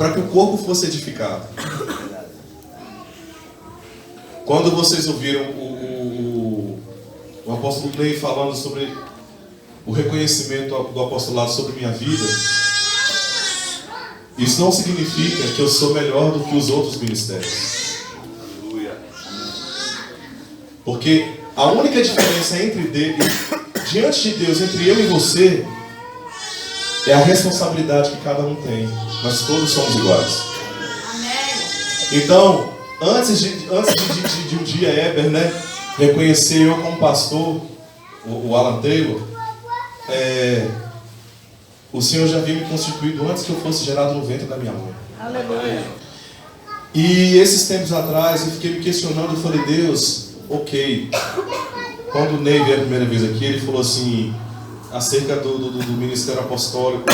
para que o corpo fosse edificado. Quando vocês ouviram o apóstolo Ney falando sobre o reconhecimento do apostolado sobre minha vida, isso não significa que eu sou melhor do que os outros ministérios. Porque a única diferença diante de Deus, entre eu e você, é a responsabilidade que cada um tem. Nós todos somos iguais. Então, antes de um dia Eber, né, reconhecer eu como pastor, o Alan Taylor, o Senhor já havia me constituído antes que eu fosse gerado no ventre da minha mãe. Aleluia. E esses tempos atrás eu fiquei me questionando, eu falei, Deus, ok. Quando o Ney veio a primeira vez aqui, ele falou assim, acerca do ministério apostólico,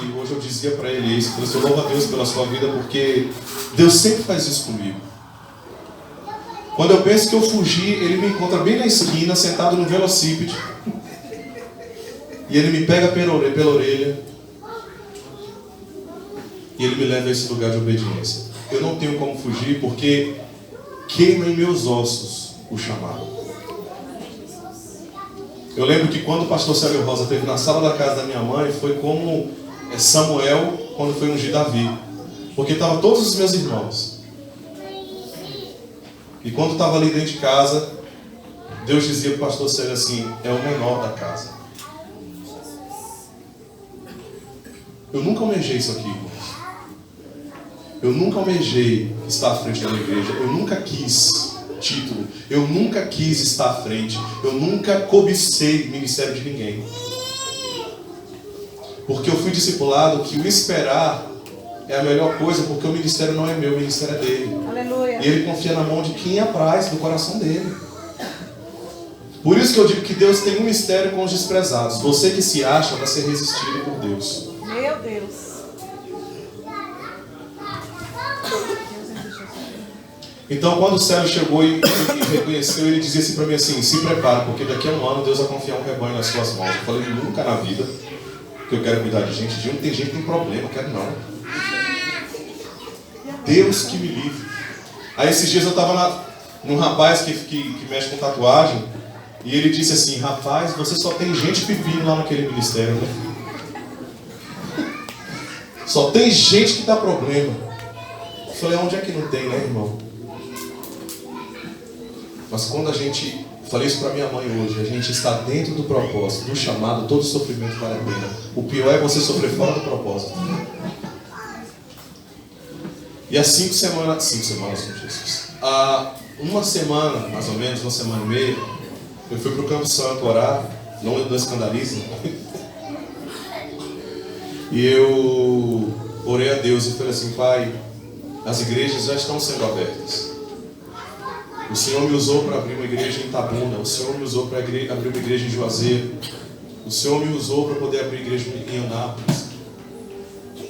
e hoje eu dizia para ele isso, eu louvo a Deus pela sua vida, porque Deus sempre faz isso comigo. Quando eu penso que eu fugi, ele me encontra bem na esquina, sentado no velocípede, e ele me pega pela orelha, e ele me leva a esse lugar de obediência. Eu não tenho como fugir, porque queima em meus ossos o chamado. Eu lembro que quando o pastor Célio Rosa esteve na sala da casa da minha mãe, foi como Samuel quando foi ungir Davi. Porque estavam todos os meus irmãos. E quando estava ali dentro de casa, Deus dizia para o pastor Célio assim, é o menor da casa. Eu nunca almejei isso aqui, irmãos. Eu nunca almejei estar à frente da minha igreja. Eu nunca quis título. Eu nunca quis estar à frente. Eu nunca cobicei ministério de ninguém. Porque eu fui discipulado que o esperar é a melhor coisa, porque o ministério não é meu, o ministério é dele. Aleluia. E ele confia na mão de quem apraz, do coração dele. Por isso que eu digo que Deus tem um mistério com os desprezados. Você que se acha vai ser resistido por Deus. Meu Deus. Então, quando o Célio chegou e reconheceu, ele dizia assim para mim assim, se prepara, porque daqui a um ano Deus vai confiar um rebanho nas suas mãos. Eu falei, nunca na vida que eu quero cuidar de gente. De onde tem gente que tem problema, eu quero não. Deus que me livre. Aí esses dias eu estava num rapaz que mexe com tatuagem, e ele disse assim, rapaz, você só tem gente pepino lá naquele ministério, né? Só tem gente que dá problema. Eu falei, onde é que não tem, né, irmão? Mas quando a gente, falei isso para minha mãe hoje, a gente está dentro do propósito, do chamado, todo sofrimento vale a pena. O pior é você sofrer fora do propósito. E há 5 semanas, com Jesus. Há uma semana, mais ou menos, uma semana e meia, eu fui para o Campo Santo orar, não escandalize. E eu orei a Deus e falei assim, Pai, as igrejas já estão sendo abertas. O Senhor me usou para abrir uma igreja em Itabuna, o Senhor me usou para abrir uma igreja em Juazeiro, o Senhor me usou para poder abrir igreja em Anápolis.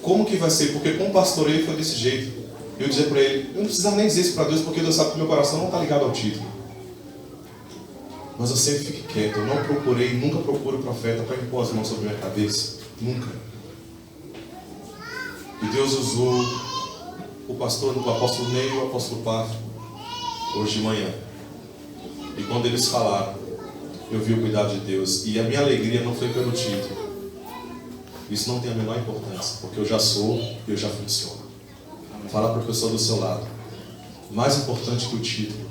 Como que vai ser? Porque com o pastoreio foi desse jeito. Eu dizia para ele, eu não precisava nem dizer isso para Deus, porque Deus sabe que meu coração não está ligado ao título. Mas eu sempre fiquei quieto, eu não procurei, nunca procuro o profeta para impor as mãos sobre a minha cabeça. Nunca. E Deus usou o apóstolo Ney e o apóstolo Pafo hoje de manhã. E quando eles falaram, eu vi o cuidado de Deus. E a minha alegria não foi pelo título. Isso não tem a menor importância, porque eu já sou e eu já funciono. Fala para a pessoa do seu lado. Mais importante que o título.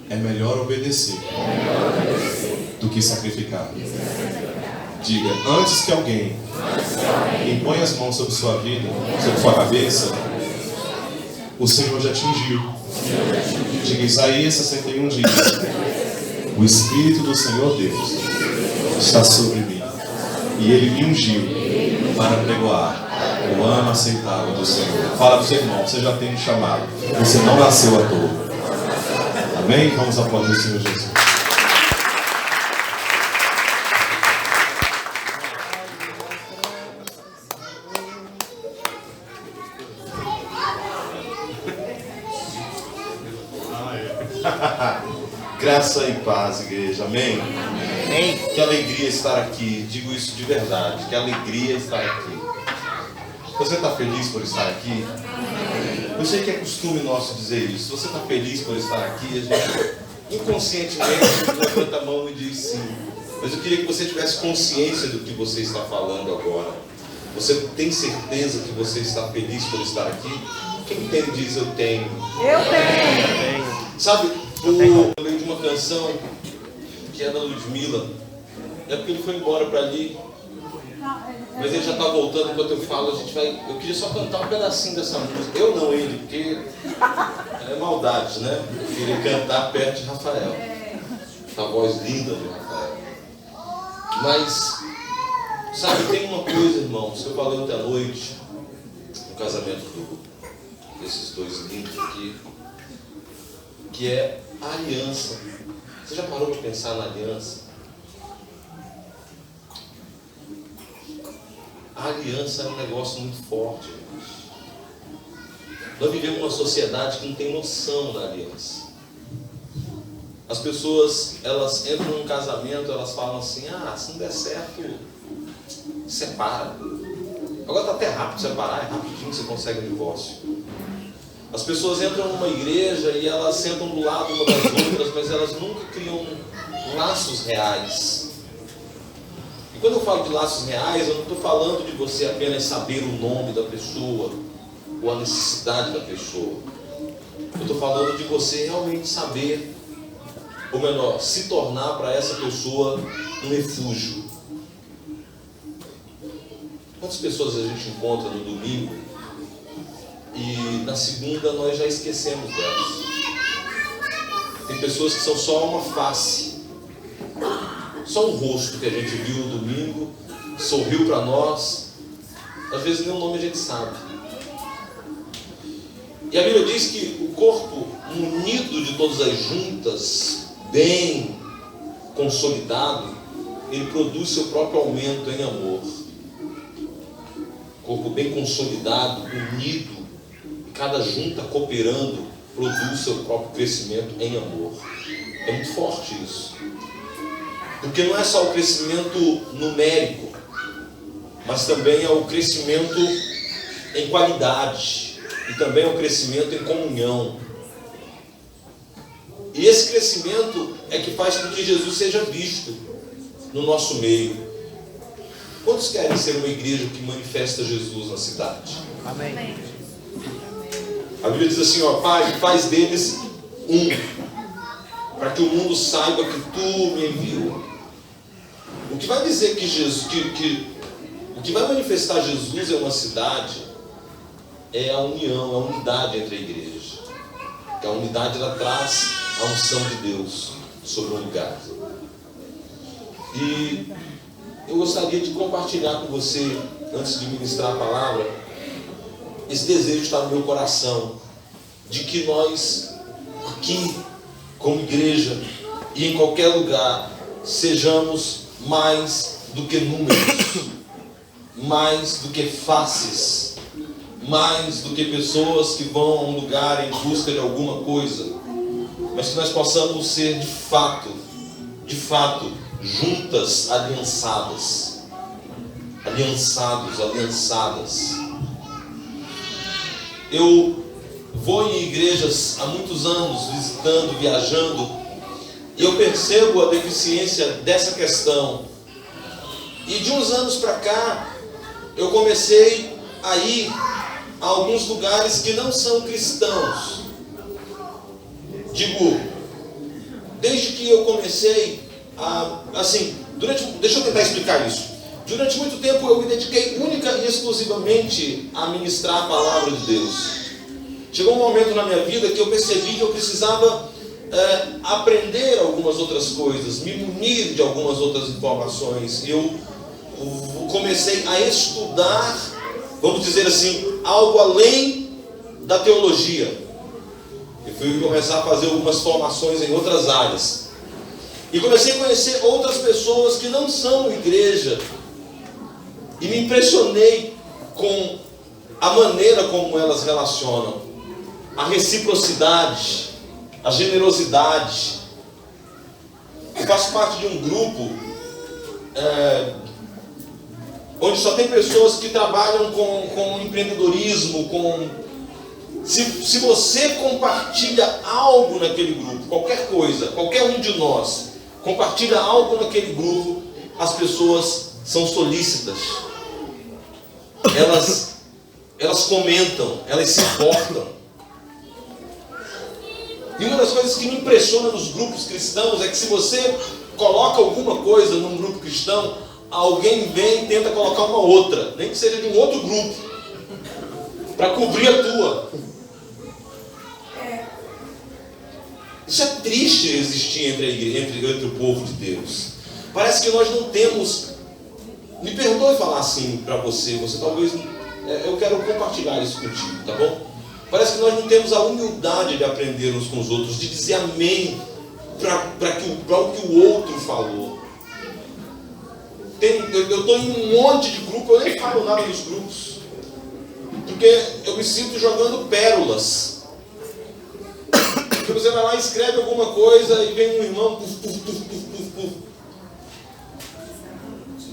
É melhor obedecer do que sacrificar. Diga, antes que alguém impõe as mãos sobre sua vida, sobre sua cabeça, o Senhor já te ungiu. Diga, Isaías 61 diz, o Espírito do Senhor Deus está sobre mim, e Ele me ungiu para pregoar o ano aceitável do Senhor. Fala para o seu irmão, você já tem um chamado, você não nasceu à toa. Amém? Vamos aplaudir o Senhor Jesus. Graça e paz, igreja. Amém? Amém? Que alegria estar aqui. Digo isso de verdade. Que alegria estar aqui. Você está feliz por estar aqui? Eu sei que é costume nosso dizer isso. Você está feliz por estar aqui? A gente inconscientemente levanta a mão e diz sim. Mas eu queria que você tivesse consciência do que você está falando agora. Você tem certeza que você está feliz por estar aqui? Quem tem diz eu tenho. Eu tenho. Sabe, eu lembrei de uma canção que é da Ludmilla. É porque ele foi embora para ali. Mas ele já está voltando. Enquanto eu falo, a gente vai. Eu queria só cantar um pedacinho dessa música. Eu não, ele, porque é maldade, né? Eu queria cantar perto de Rafael. A voz linda de Rafael. Mas, sabe, tem uma coisa, irmãos, que eu falei ontem à noite, no casamento desses dois lindos aqui, que é a aliança. Você já parou para pensar na aliança? A aliança é um negócio muito forte, irmãos. Nós vivemos uma sociedade que não tem noção da aliança. As pessoas, elas entram num casamento, elas falam assim, se não der certo, separa. Agora está até rápido separar, é rapidinho que você consegue um divórcio. As pessoas entram numa igreja e elas sentam do lado uma das outras, mas elas nunca criam laços reais. E quando eu falo de laços reais, eu não estou falando de você apenas saber o nome da pessoa ou a necessidade da pessoa. Eu estou falando de você realmente saber, ou melhor, se tornar para essa pessoa um refúgio. Quantas pessoas a gente encontra no domingo e na segunda nós já esquecemos delas? Tem pessoas que são só uma face, só um rosto que a gente viu no domingo, sorriu para nós, às vezes nem o nome a gente sabe. E a Bíblia diz que o corpo unido de todas as juntas, bem consolidado, ele produz seu próprio aumento em amor. Corpo bem consolidado, unido, cada junta cooperando, produz seu próprio crescimento em amor. É muito forte isso. Porque não é só o crescimento numérico, mas também é o crescimento em qualidade, e também é o crescimento em comunhão. E esse crescimento é que faz com que Jesus seja visto no nosso meio. Quantos querem ser uma igreja que manifesta Jesus na cidade? Amém. A Bíblia diz assim, Pai, faz deles um, para que o mundo saiba que Tu me enviou. O que vai dizer que Jesus, o que vai manifestar Jesus em uma cidade é a união, a unidade entre a igreja. Que a unidade ela traz a unção de Deus sobre um lugar. E eu gostaria de compartilhar com você, antes de ministrar a palavra, esse desejo está no meu coração, de que nós, aqui, como igreja, e em qualquer lugar, sejamos mais do que números, mais do que faces, mais do que pessoas que vão a um lugar em busca de alguma coisa, mas que nós possamos ser de fato, juntas, aliançadas, aliançadas. Eu vou em igrejas há muitos anos, visitando, viajando, e eu percebo a deficiência dessa questão. E de uns anos para cá, eu comecei a ir a alguns lugares que não são cristãos. Digo, desde que eu comecei deixa eu tentar explicar isso. Durante muito tempo eu me dediquei única e exclusivamente a ministrar a palavra de Deus. Chegou um momento na minha vida que eu percebi que eu precisava aprender algumas outras coisas, me munir de algumas outras informações. E eu comecei a estudar, vamos dizer assim, algo além da teologia. Eu fui começar a fazer algumas formações em outras áreas. E comecei a conhecer outras pessoas que não são igreja. E me impressionei com a maneira como elas relacionam. A reciprocidade, a generosidade. Eu faço parte de um grupo onde só tem pessoas que trabalham com empreendedorismo, Se você compartilha algo naquele grupo, qualquer coisa, qualquer um de nós compartilha algo naquele grupo, as pessoas são solícitas. Elas comentam, elas se importam. E uma das coisas que me impressiona nos grupos cristãos é que se você coloca alguma coisa num grupo cristão, alguém vem e tenta colocar uma outra, nem que seja de um outro grupo, para cobrir a tua. Isso é triste existir entre o povo de Deus. Parece que nós não temos. Me perdoe falar assim para você talvez. Eu quero compartilhar isso contigo, tá bom? Parece que nós não temos a humildade de aprender uns com os outros, de dizer amém para o que o outro falou. Eu estou em um monte de grupo, eu nem falo nada nos grupos, porque eu me sinto jogando pérolas. Porque você vai lá e escreve alguma coisa e vem um irmão.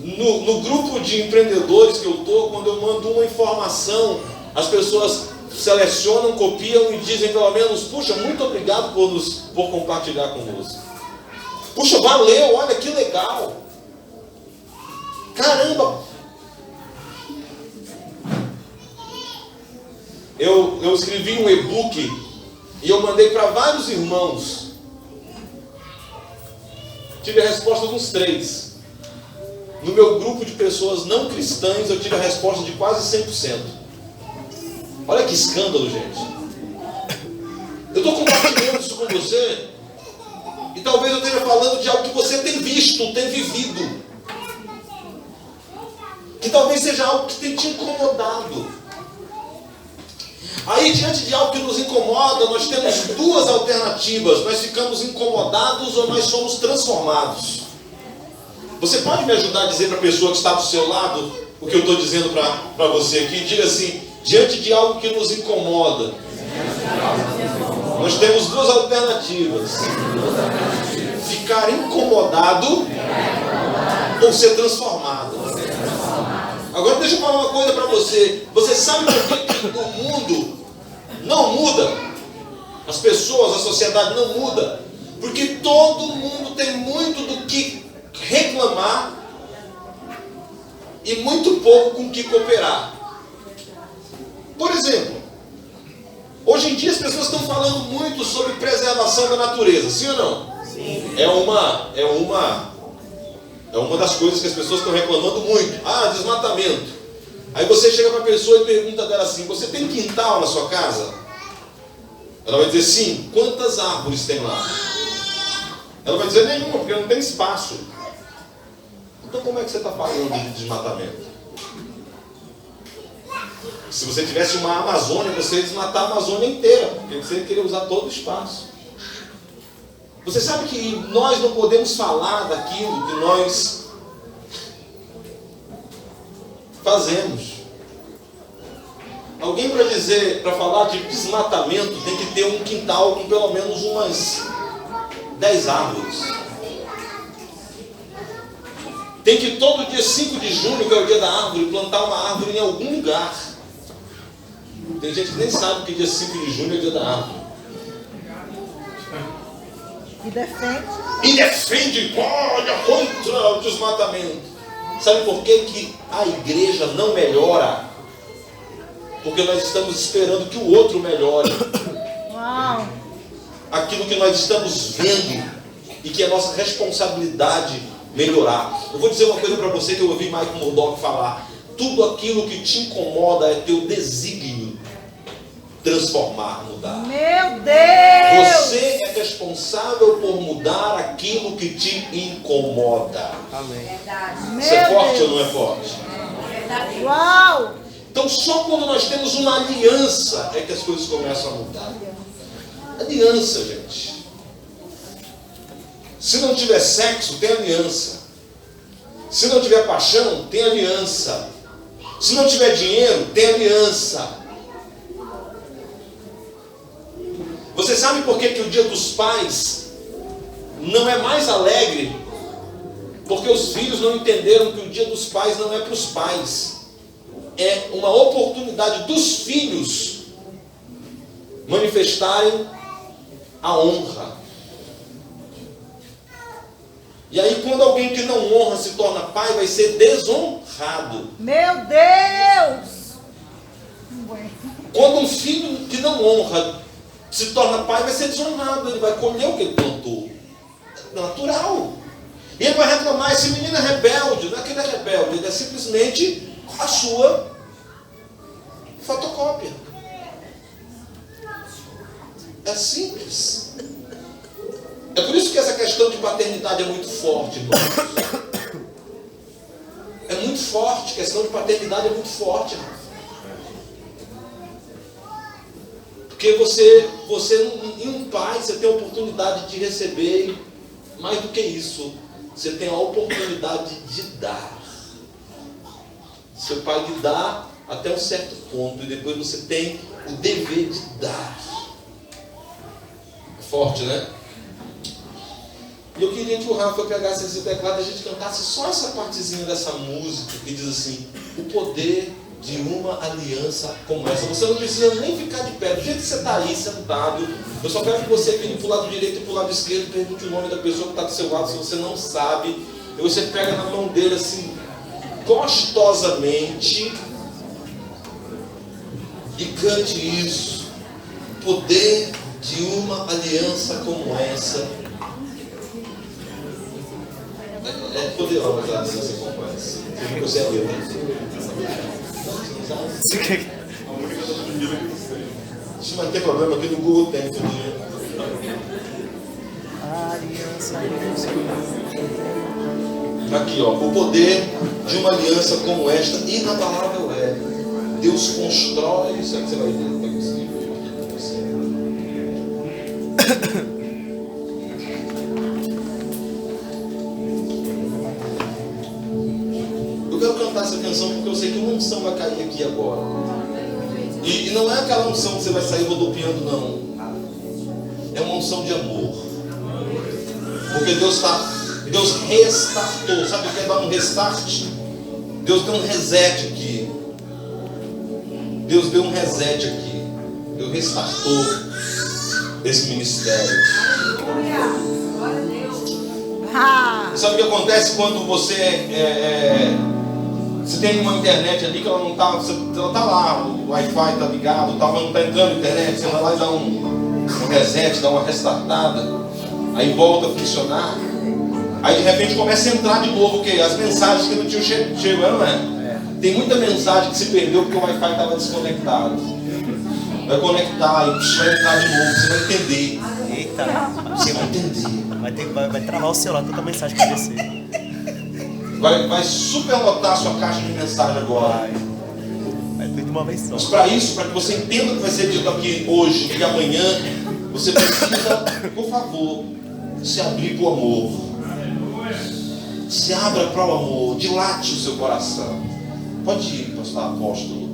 No grupo de empreendedores que eu estou, quando eu mando uma informação, as pessoas selecionam, copiam e dizem pelo menos: puxa, muito obrigado por compartilhar conosco. Puxa, valeu, olha que legal. Caramba! Eu escrevi um e-book e eu mandei para vários irmãos. Tive a resposta de uns 3. No meu grupo de pessoas não cristãs, eu tive a resposta de quase 100%. Olha que escândalo, gente. Eu estou compartilhando isso com você, e talvez eu esteja falando de algo que você tem visto, tem vivido, que talvez seja algo que tem te incomodado. Aí, diante de algo que nos incomoda, nós temos 2 alternativas: nós ficamos incomodados ou nós somos transformados. Você pode me ajudar a dizer para a pessoa que está do seu lado o que eu estou dizendo para você aqui? Diga assim: diante de algo que nos incomoda, nós temos 2 alternativas: ficar incomodado ou ser transformado. Agora deixa eu falar uma coisa para você. Você sabe por que o mundo não muda? As pessoas, a sociedade não muda? Porque todo mundo tem muito do que reclamar e muito pouco com o que cooperar. Por exemplo, hoje em dia as pessoas estão falando muito sobre preservação da natureza, sim ou não? Sim. É uma das coisas que as pessoas estão reclamando muito. Desmatamento. Aí você chega para a pessoa e pergunta dela assim: você tem quintal na sua casa? Ela vai dizer sim. Quantas árvores tem lá? Ela vai dizer nenhuma, porque não tem espaço. Então como é que você está falando de desmatamento? Se você tivesse uma Amazônia, você ia desmatar a Amazônia inteira, porque você ia querer usar todo o espaço. Você sabe que nós não podemos falar daquilo que nós fazemos. Alguém para falar de desmatamento tem que ter um quintal com pelo menos umas 10 árvores. Tem que todo dia 5 de junho, que é o dia da árvore, plantar uma árvore em algum lugar. Tem gente que nem sabe que dia 5 de junho é o dia da árvore. E defende, olha, contra o desmatamento. Sabe por que a igreja não melhora? Porque nós estamos esperando que o outro melhore. Uau. Aquilo que nós estamos vendo e que é nossa responsabilidade melhorar. Eu vou dizer uma coisa para você que eu ouvi Michael Murdock falar: tudo aquilo que te incomoda é teu desígnio transformar, mudar. Meu Deus! Você é responsável por mudar aquilo que te incomoda. Amém. Isso é forte ou não é forte? Uau! Então só quando nós temos uma aliança é que as coisas começam a mudar. Aliança, gente. Se não tiver sexo, tem aliança. Se não tiver paixão, tem aliança. Se não tiver dinheiro, tem aliança. Você sabe por que o Dia dos Pais não é mais alegre Porque os filhos não entenderam que o dia dos pais não é para os pais. É uma oportunidade dos filhos manifestarem a honra. E aí quando alguém que não honra se torna pai, vai ser desonrado. Meu Deus! Quando um filho que não honra se torna pai, vai ser desonrado. Ele vai colher o que ele plantou. É natural. E ele vai reclamar, esse menino é rebelde. Não é que ele é rebelde, ele é simplesmente a sua fotocópia. É simples. É por isso que essa questão de paternidade é muito forte, irmãos. É muito forte, a questão de paternidade é muito forte, irmãos. Porque você em um pai, você tem a oportunidade de receber, mais do que isso, você tem a oportunidade de dar. Seu pai lhe dá até um certo ponto, e depois você tem o dever de dar. Forte, né? E eu queria que o Rafa pegasse esse teclado e a gente cantasse só essa partezinha dessa música que diz assim: o poder de uma aliança como essa. Você não precisa nem ficar de pé. Do jeito que você está aí, sentado, eu só quero que você vire para o lado direito e para o lado esquerdo e pergunte o nome da pessoa que está do seu lado, se você não sabe. E você pega na mão dele assim, gostosamente, e cante isso. O poder de uma aliança como essa. É poderosa a aliança como essa. Você é Deus. Isso não tem problema, aqui no Google tem. Aqui, ó, o poder de uma aliança como esta, inabalável é. Deus constrói. Isso aí que você vai ver. Eu quero cantar essa canção porque eu sei que uma unção vai cair aqui agora. E não é aquela unção que você vai sair rodopiando, não. É uma unção de amor. Porque Deus restartou. Sabe o que é dar um restart? Deus deu um reset aqui. Deus deu um reset aqui. Deus restartou esse ministério. Sabe o que acontece quando você você tem uma internet ali que ela não está, ela está lá, o Wi-Fi está ligado, mas não está entrando na internet, você vai lá e dá um reset, dá uma restartada, aí volta a funcionar, aí de repente começa a entrar de novo, o quê? As mensagens que não tinham chegado, não é? Tem muita mensagem que se perdeu porque o Wi-Fi estava desconectado. Vai conectar e vai entrar de novo, você vai entender. Eita, você vai entender. Vai travar o celular, tanta mensagem que vai descer. Vai superlotar a sua caixa de mensagem agora. Vai tudo de uma vez só. Mas para isso, para que você entenda o que vai ser dito aqui hoje e amanhã, você precisa, por favor, se abrir para o amor. Se abra para o amor, dilate o seu coração. Pode ir, pastor apóstolo.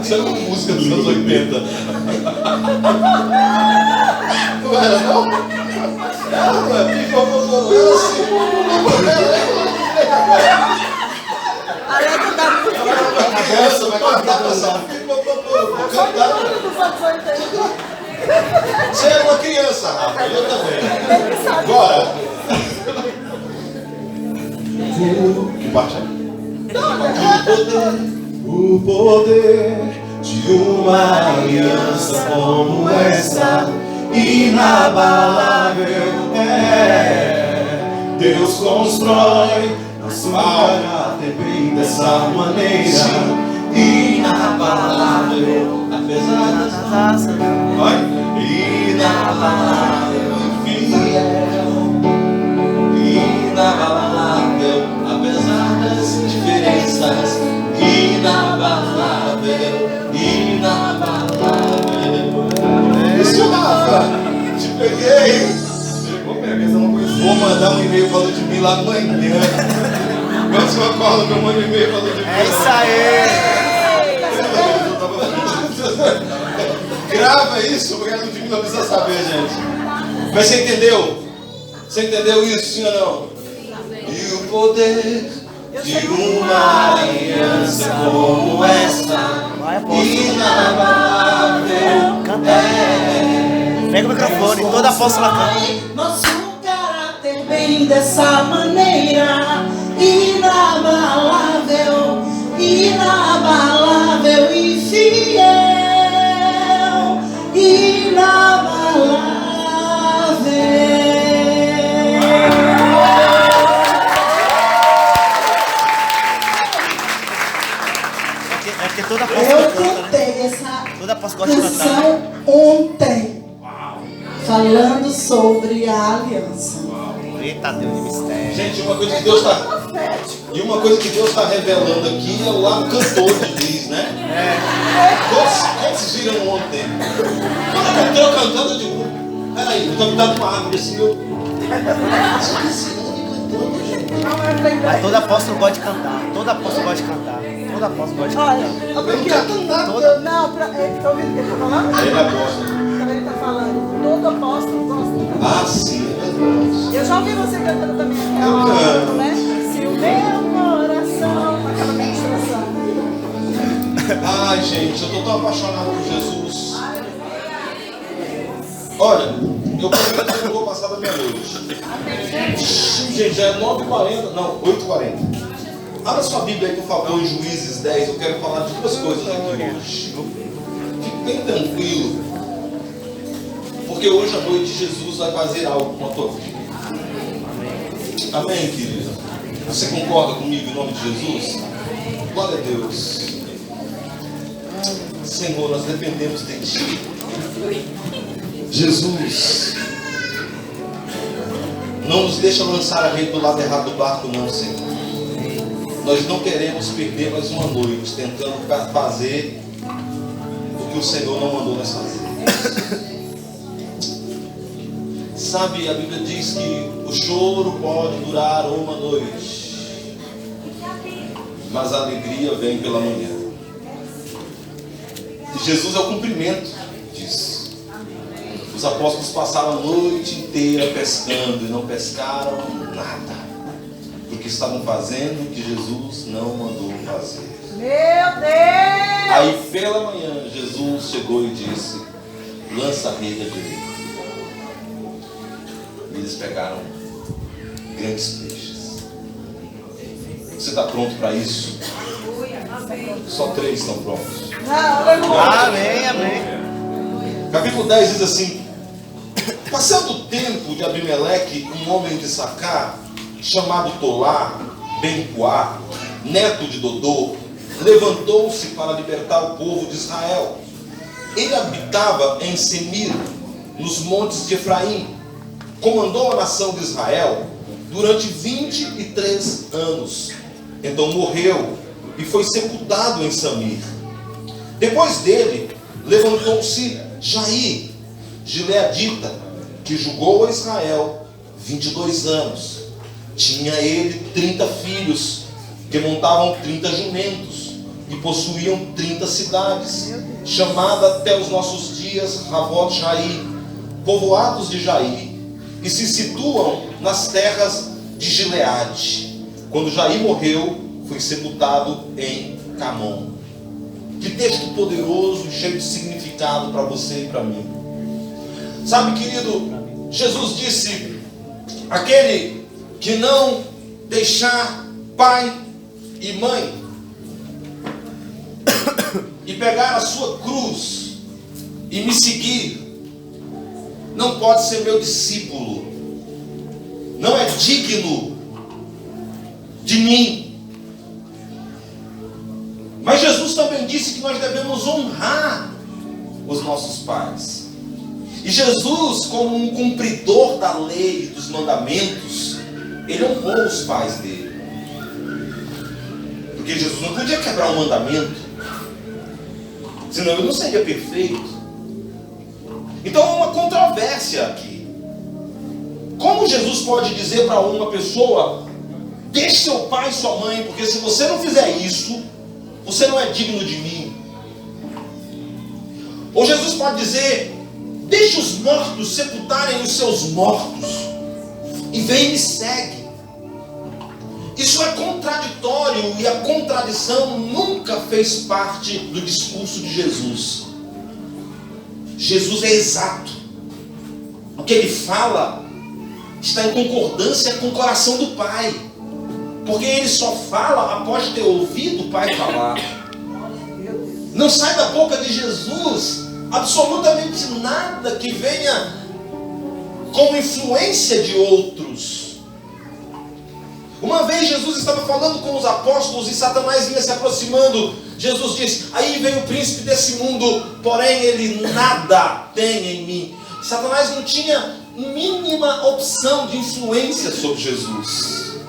Isso era uma música dos anos 80. Não era, não? Era assim. A letra da música. Criança vai cantar essa. Você era uma criança, Rafa. Eu também. Agora. Que parte é? O poder de uma aliança como essa, inabalável é. Deus constrói nosso caráter bem dessa maneira, inabalável, apesar das raças, inabalável e fiel, inabalável, apesar das diferenças, inabalável, inabalável. Isso, Rafa, te peguei. Vou mandar um e-mail falando de mim lá amanhã. Quando você acorda, eu mando um e-mail falando de mim. É isso aí! Grava isso, porque a gente não precisa saber, gente. Mas você entendeu? Você entendeu isso, sim ou não? E o poder de uma aliança como essa, inabalável. Canta. Pega o microfone, toda a apóstola canta. Nosso caráter vem dessa maneira, inabalável, inabalável e fiel, inabalável. É porque toda Eu apóstola canta, né? cantei essa Toda apóstola gosta de cantar. canção ontem, falando sobre a aliança. Eita Deus de mistério. Gente, uma coisa que Deus está... E uma coisa que Deus está revelando aqui é o lado cantor de Liz, né? Quantos viram ontem? Quando ela entrou cantando, eu digo, peraí, eu estou me dando uma árvore assim, meu... Mas toda apóstolo gosta de cantar. Toda apóstolo gosta de cantar. Toda apóstolo gosta de cantar. Olha, eu tô aqui, ó. Não, tá ouvindo o que ele tá falando? Ele aposta. Ele tá falando, todo apóstolo gosta de cantar. Ah, sim, é verdade. Eu já ouvi você cantando também aquela, né? Se o meu coração, aquela ministração. Ai, gente, eu tô tão apaixonado por Jesus. Olha, eu prometo que eu vou passar da meia-noite. Gente, já é 9h40, não, 8h40. Abra sua Bíblia aí, por favor, em Juízes 10. Eu quero falar de duas coisas aqui hoje. Fique bem tranquilo, porque hoje à noite Jesus vai fazer algo com a tua vida. Amém, querida? Você concorda comigo em nome de Jesus? Glória a Deus. Senhor, nós dependemos de Ti. Jesus, não nos deixa lançar a rede do lado errado do barco, não, Senhor. Nós não queremos perder mais uma noite tentando fazer o que o Senhor não mandou nós fazer. Sabe, a Bíblia diz que o choro pode durar uma noite, mas a alegria vem pela manhã. E Jesus é o cumprimento disso. Os apóstolos passaram a noite inteira pescando e não pescaram nada, porque estavam fazendo o que Jesus não mandou fazer. Meu Deus! Aí pela manhã Jesus chegou e disse: lança a rede à direita. E eles pegaram grandes peixes. Você está pronto para isso? Só 3 estão prontos. Amém, amém. Capítulo 10 diz assim: passando o tempo de Abimeleque, um homem de Sacá, chamado Tolá, Ben-Puá, neto de Dodô, levantou-se para libertar o povo de Israel. Ele habitava em Semir, nos montes de Efraim. Comandou a nação de Israel durante 23 anos. Então morreu e foi sepultado em Samir. Depois dele, levantou-se Jair, gileadita, que julgou a Israel 22 anos. Tinha ele 30 filhos, que montavam 30 jumentos e possuíam 30 cidades, chamada até os nossos dias Ravot Jair, povoados de Jair, e se situam nas terras de Gileade. Quando Jair morreu, foi sepultado em Camon. Que texto poderoso e cheio de significado para você e para mim. Sabe, querido, Jesus disse: aquele que não deixar pai e mãe e pegar a sua cruz e me seguir, não pode ser meu discípulo, não é digno de mim. Mas Jesus também disse que nós devemos honrar os nossos pais. E Jesus, como um cumpridor da lei e dos mandamentos, ele honrou os pais dele. Porque Jesus não podia quebrar um mandamento, senão ele não seria perfeito. Então há uma controvérsia aqui. Como Jesus pode dizer para uma pessoa: deixe seu pai e sua mãe, porque se você não fizer isso, você não é digno de mim? Ou Jesus pode dizer: deixe os mortos sepultarem os seus mortos e vem e me segue. Isso é contraditório, e a contradição nunca fez parte do discurso de Jesus. Jesus é exato. O que ele fala está em concordância com o coração do Pai, porque ele só fala após ter ouvido o Pai falar. Não sai da boca de Jesus absolutamente nada que venha como influência de outros. Uma vez Jesus estava falando com os apóstolos e Satanás vinha se aproximando. Jesus disse: aí vem o príncipe desse mundo, porém ele nada tem em mim. Satanás não tinha mínima opção de influência sobre Jesus.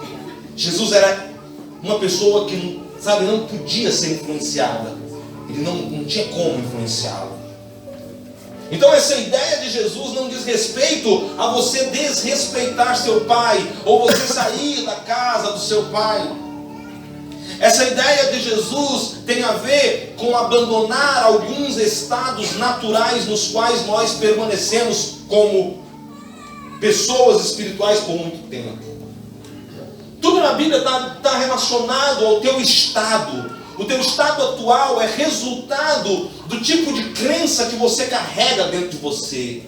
Jesus era uma pessoa que, sabe, não podia ser influenciada. Ele não tinha como influenciá-lo. Então essa ideia de Jesus não diz respeito a você desrespeitar seu pai, ou você sair da casa do seu pai. Essa ideia de Jesus tem a ver com abandonar alguns estados naturais nos quais nós permanecemos como pessoas espirituais por muito tempo. Tudo na Bíblia está relacionado ao teu estado. O teu estado atual é resultado do tipo de crença que você carrega dentro de você.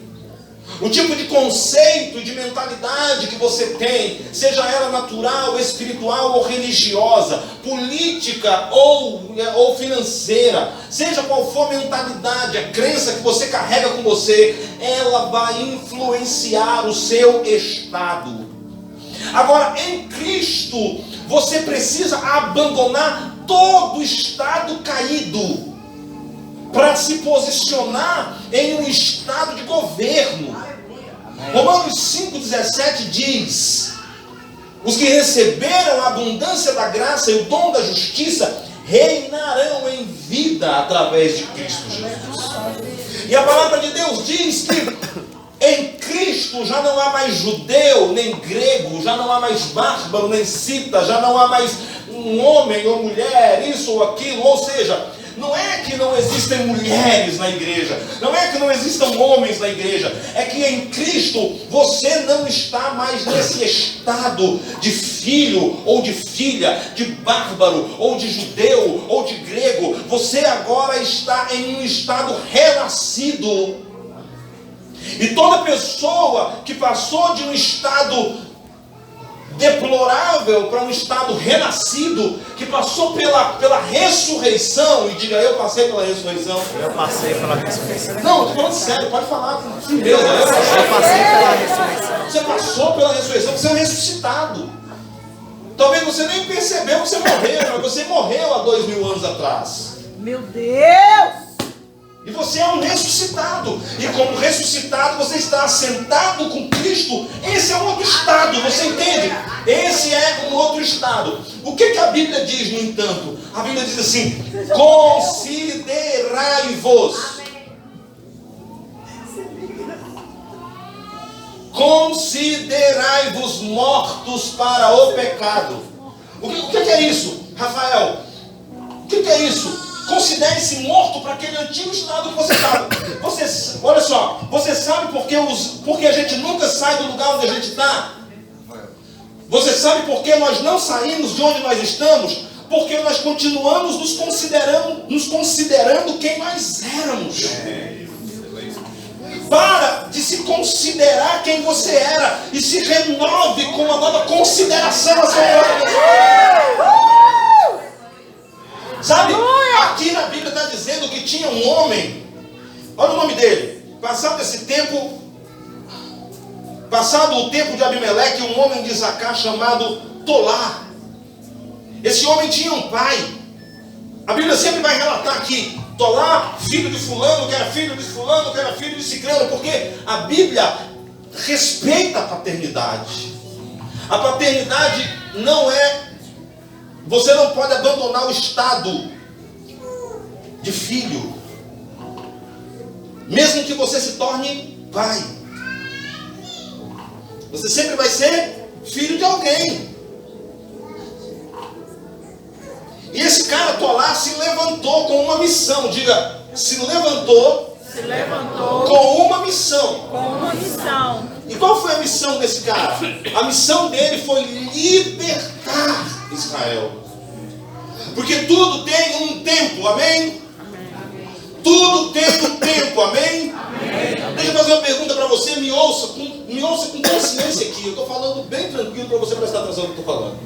O tipo de conceito, de mentalidade que você tem, seja ela natural, espiritual ou religiosa, política ou financeira, seja qual for a mentalidade, a crença que você carrega com você, ela vai influenciar o seu estado. Agora, em Cristo, você precisa abandonar todo o estado caído para se posicionar em um estado de governo. Romanos 5,17 diz: os que receberam a abundância da graça e o dom da justiça reinarão em vida através de Cristo Jesus. E a palavra de Deus diz que em Cristo já não há mais judeu nem grego, já não há mais bárbaro nem cita, já não há mais um homem ou mulher, isso ou aquilo. Ou seja, não é que não existem mulheres na igreja, não é que não existam homens na igreja, é que em Cristo você não está mais nesse estado de filho ou de filha, de bárbaro ou de judeu ou de grego. Você agora está em um estado renascido. E toda pessoa que passou de um estado deplorável para um estado renascido, que passou pela ressurreição, e diga: eu passei pela ressurreição. Eu passei pela ressurreição. Não, estou falando sério, pode falar com firmeza. Eu passei pela ressurreição. Você passou pela ressurreição, você é um ressuscitado. Talvez você nem percebeu que você morreu, mas você morreu há 2000 anos atrás. Meu Deus! E você é um ressuscitado. E como ressuscitado, você está assentado com Cristo. Esse é um outro estado, você entende? Esse é um outro estado. O que a Bíblia diz, no entanto? A Bíblia diz assim: considerai-vos. Considerai-vos mortos para o pecado. O que é isso, Rafael? O que é isso? Considere-se morto para aquele antigo estado que você estava. Olha só, você sabe por que a gente nunca sai do lugar onde a gente está? Você sabe por que nós não saímos de onde nós estamos? Porque nós continuamos nos considerando quem nós éramos. Para de se considerar quem você era e se renove com uma nova consideração a sua própria pessoa. Sabe, aqui na Bíblia está dizendo que tinha um homem, olha o nome dele, passado o tempo de Abimeleque, um homem de Zacar chamado Tolá. Esse homem tinha um pai. A Bíblia sempre vai relatar aqui: Tolá, filho de fulano, que era filho de fulano, que era filho de ciclano, porque a Bíblia respeita a paternidade. A paternidade não é... Você não pode abandonar o estado de filho, mesmo que você se torne pai. Você sempre vai ser filho de alguém. E esse cara Tolá se levantou com uma missão. Diga: se levantou se levantou com uma missão. com uma missão. E qual foi a missão desse cara? A missão dele foi libertar Israel. Porque tudo tem um tempo, amém? Tudo tem um tempo, amém? Deixa eu fazer uma pergunta para você, me ouça com consciência aqui. Eu estou falando bem tranquilo para você prestar atenção no que eu estou falando.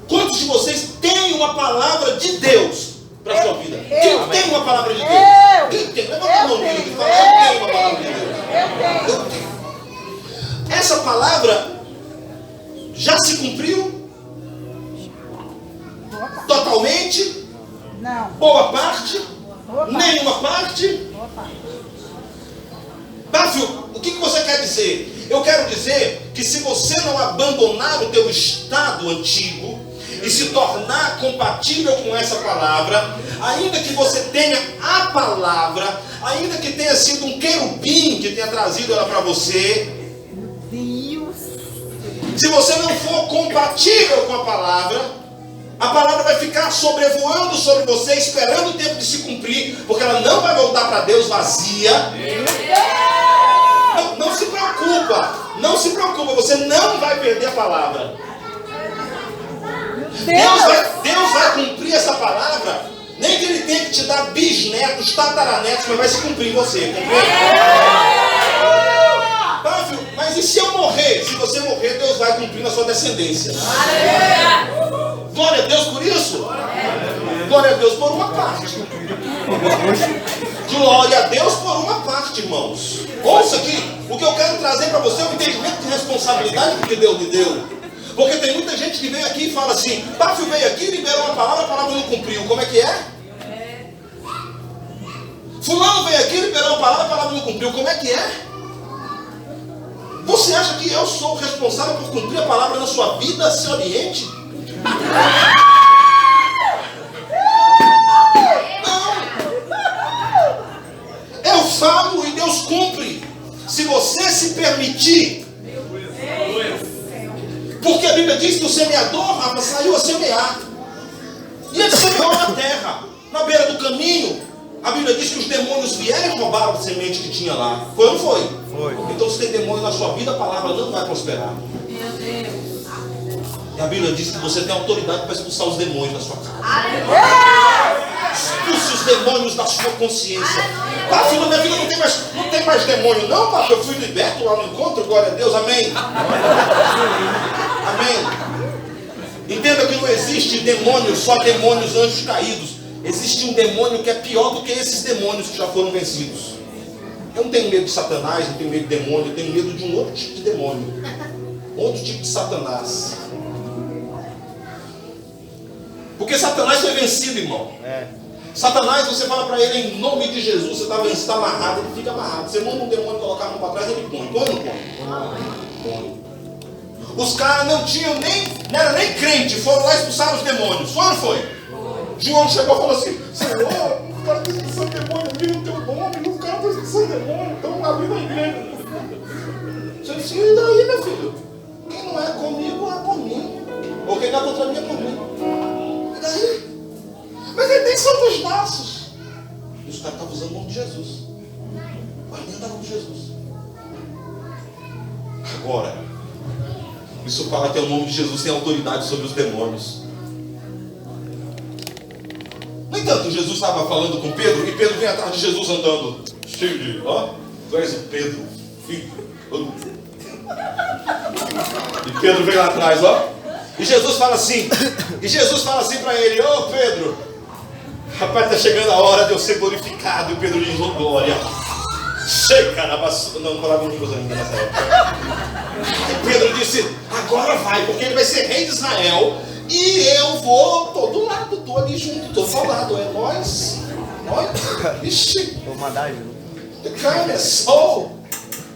Quantos de vocês têm uma palavra de Deus para a sua vida? Quem tem uma palavra de Deus? Quem tem? Levanta a mão comigo e fala, eu tenho uma palavra de Deus. Eu tenho. Essa palavra já se cumpriu? Totalmente? Não. Boa parte? Boa parte. Nenhuma parte? Boa parte. Báfio, o que você quer dizer? Eu quero dizer que se você não abandonar o teu estado antigo e se tornar compatível com essa palavra, ainda que você tenha a palavra, ainda que tenha sido um querubim que tenha trazido ela para você, Deus. se você não for compatível com a palavra vai ficar sobrevoando sobre você, esperando o tempo de se cumprir, porque ela não vai voltar para Deus vazia. Não se preocupa, você não vai perder a palavra. Deus vai cumprir essa palavra, nem que Ele tenha que te dar bisnetos, tataranetos, mas vai se cumprir em você, compreende? Mas e se eu morrer? Se você morrer, Deus vai cumprir na sua descendência. Glória a Deus por isso. Glória a Deus por uma parte. Glória a Deus por uma parte, irmãos. Ouça aqui, o que eu quero trazer para você é um entendimento de responsabilidade que Deus me deu. Porque tem muita gente que vem aqui e fala assim, Báfio veio aqui, liberou uma palavra, a palavra não cumpriu. Como é que é? Fulano veio aqui, liberou uma palavra, a palavra não cumpriu. Como é que é? Você acha que eu sou responsável por cumprir a palavra na sua vida? Se oriente? Não. Eu falo e Deus cumpre. Se você se permitir. Porque a Bíblia diz que o semeador, Rafa, saiu a semear. E ele semeou na terra, na beira do caminho. A Bíblia diz que os demônios vieram e roubaram a semente que tinha lá. Foi ou não foi? Foi. Então se tem demônio na sua vida, a palavra não vai prosperar. Meu Deus. E a Bíblia diz que você tem autoridade para expulsar os demônios da sua casa. Expulse os demônios da sua consciência. Filho, na minha vida não tem mais demônio, não, papai. Eu fui liberto lá no encontro, glória a Deus, amém. Amém. Entenda que não existe demônio, só demônios, anjos caídos. Existe um demônio que é pior do que esses demônios que já foram vencidos. Eu não tenho medo de Satanás, não tenho medo de demônio, eu tenho medo de um outro tipo de demônio. Outro tipo de Satanás. Porque Satanás foi vencido, irmão. Satanás, você fala para ele em nome de Jesus, você está amarrado, ele fica amarrado. Você manda um demônio colocar a mão para trás, ele põe. Põe ou não põe? Põe. Os caras não era nem crente, foram lá expulsar os demônios. Foi ou não foi? João chegou e falou assim, Senhor, o cara está expulsando demônio, eu vi no teu nome, o cara está expulsando demônio, estão abrindo a igreja. Você disse, e daí, meu filho? Quem não é comigo, é comigo. Ou quem não é contra mim, é comigo. E daí? Mas ele tem santos laços. E os caras estavam usando o nome de Jesus. Mas nem andava com Jesus. Agora, isso fala que o nome de Jesus tem autoridade sobre os demônios. No entanto, Jesus estava falando com Pedro, e Pedro vem atrás de Jesus andando. Cheio de, tu és o Pedro, filho. E Pedro vem lá atrás, E Jesus fala assim para ele, Pedro, rapaz, está chegando a hora de eu ser glorificado. E o Pedro diz, glória. Não falava em línguas ainda nessa época. E Pedro disse, agora vai, porque ele vai ser rei de Israel. E eu tô do lado, tô ali junto, tô falado, é nós. Ixi. Vou mandar junto. Cara, é sol.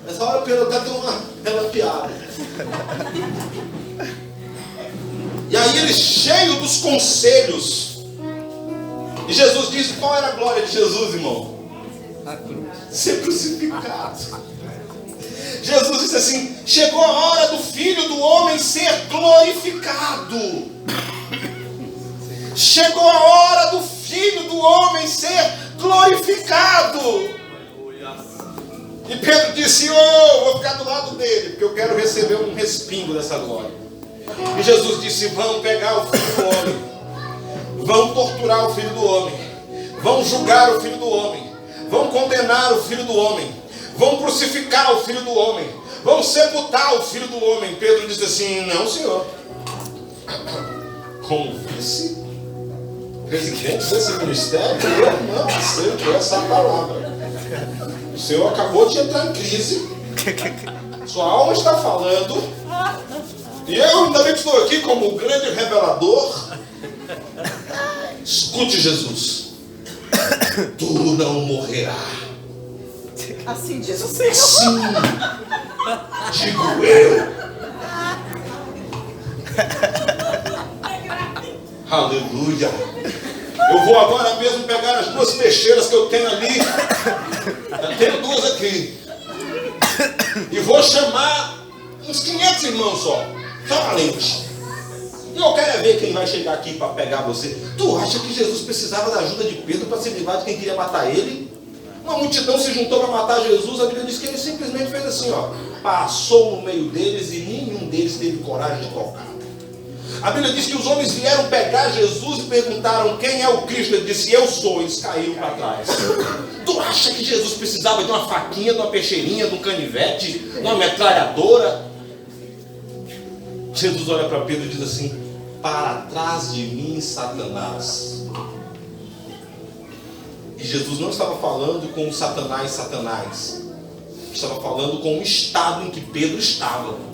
Nessa hora o Pedro até deu uma relampeada. E aí ele cheio dos conselhos. E Jesus disse, qual era a glória de Jesus, irmão? A cruz. Ser crucificado. Jesus disse assim, chegou a hora do Filho do Homem ser glorificado. Chegou a hora do Filho do Homem ser glorificado. E Pedro disse: oh, vou ficar do lado dele, porque eu quero receber um respingo dessa glória. E Jesus disse: vão pegar o Filho do Homem, vão torturar o Filho do Homem, vão julgar o Filho do Homem, vão condenar o Filho do Homem, vão crucificar o Filho do Homem, vão sepultar o Filho do Homem. Pedro disse assim: não, Senhor. Como vice-presidente desse ministério, eu não aceito essa palavra. O Senhor acabou de entrar em crise, sua alma está falando, e eu ainda bem que estou aqui como o grande revelador. Escute, Jesus, tu não morrerás. Assim diz o Senhor. Sim, digo eu. Aleluia. Eu vou agora mesmo pegar as 2 peixeiras que eu tenho ali. Eu tenho 2 aqui. E vou chamar uns 500 irmãos só. Só valente. E eu quero ver quem vai chegar aqui para pegar você. Tu acha que Jesus precisava da ajuda de Pedro para se livrar de quem queria matar ele? Uma multidão se juntou para matar Jesus. A Bíblia diz que ele simplesmente fez assim, ó. Passou no meio deles e nenhum deles teve coragem de tocar. A Bíblia diz que os homens vieram pegar Jesus e perguntaram: quem é o Cristo? Ele disse: eu sou. Eles caíram para trás. Tu acha que Jesus precisava de uma faquinha, de uma peixeirinha, de um canivete, de uma metralhadora? Jesus olha para Pedro e diz assim: para trás de mim, Satanás. E Jesus não estava falando com o Satanás. Estava falando com o estado em que Pedro estava.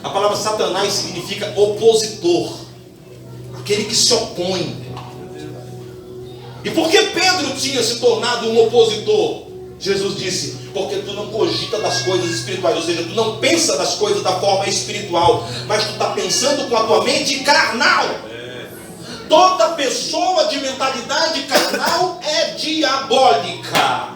A palavra Satanás significa opositor, aquele que se opõe. E por que Pedro tinha se tornado um opositor? Jesus disse: porque tu não cogita das coisas espirituais, ou seja, tu não pensa das coisas da forma espiritual, mas tu está pensando com a tua mente carnal. Toda pessoa de mentalidade carnal é diabólica.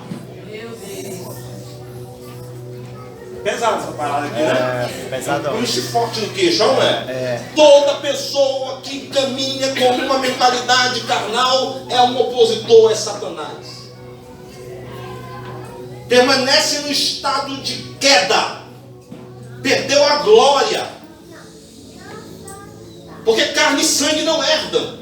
Pesado essa parada aqui, né? Pesadão. Puxa forte no queixo, não é? Toda pessoa que caminha com uma mentalidade carnal é um opositor, é Satanás. Permanece no estado de queda, perdeu a glória, porque carne e sangue não herdam.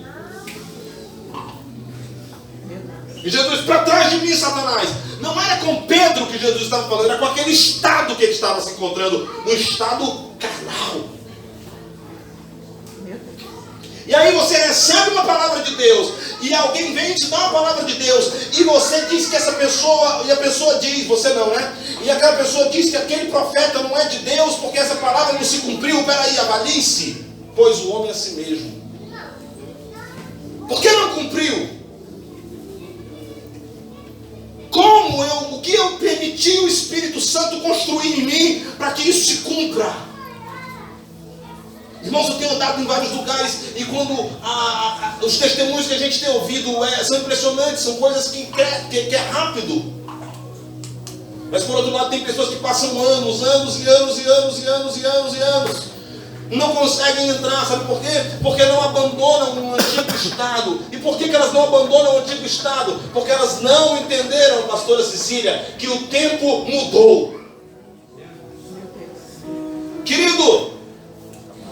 E Jesus: para trás de mim, Satanás. Não era com Pedro que Jesus estava falando, era com aquele estado que ele estava se encontrando, no estado carnal. E aí você recebe uma palavra de Deus, e alguém vem te dar uma palavra de Deus, e você diz que essa pessoa, e a pessoa diz, você não, né? E aquela pessoa diz que aquele profeta não é de Deus, porque essa palavra não se cumpriu. Peraí, avalie-se, pois o homem é a si mesmo. Por que não cumpriu? O que eu permiti o Espírito Santo construir em mim para que isso se cumpra? Irmãos, eu tenho andado em vários lugares e quando os testemunhos que a gente tem ouvido são impressionantes, são coisas que é rápido. Mas por outro lado tem pessoas que passam anos não conseguem entrar, sabe por quê? Porque não abandonam o antigo estado. E por que elas não abandonam o antigo estado? Porque elas não entenderam, pastora Cecília, que o tempo mudou. Querido,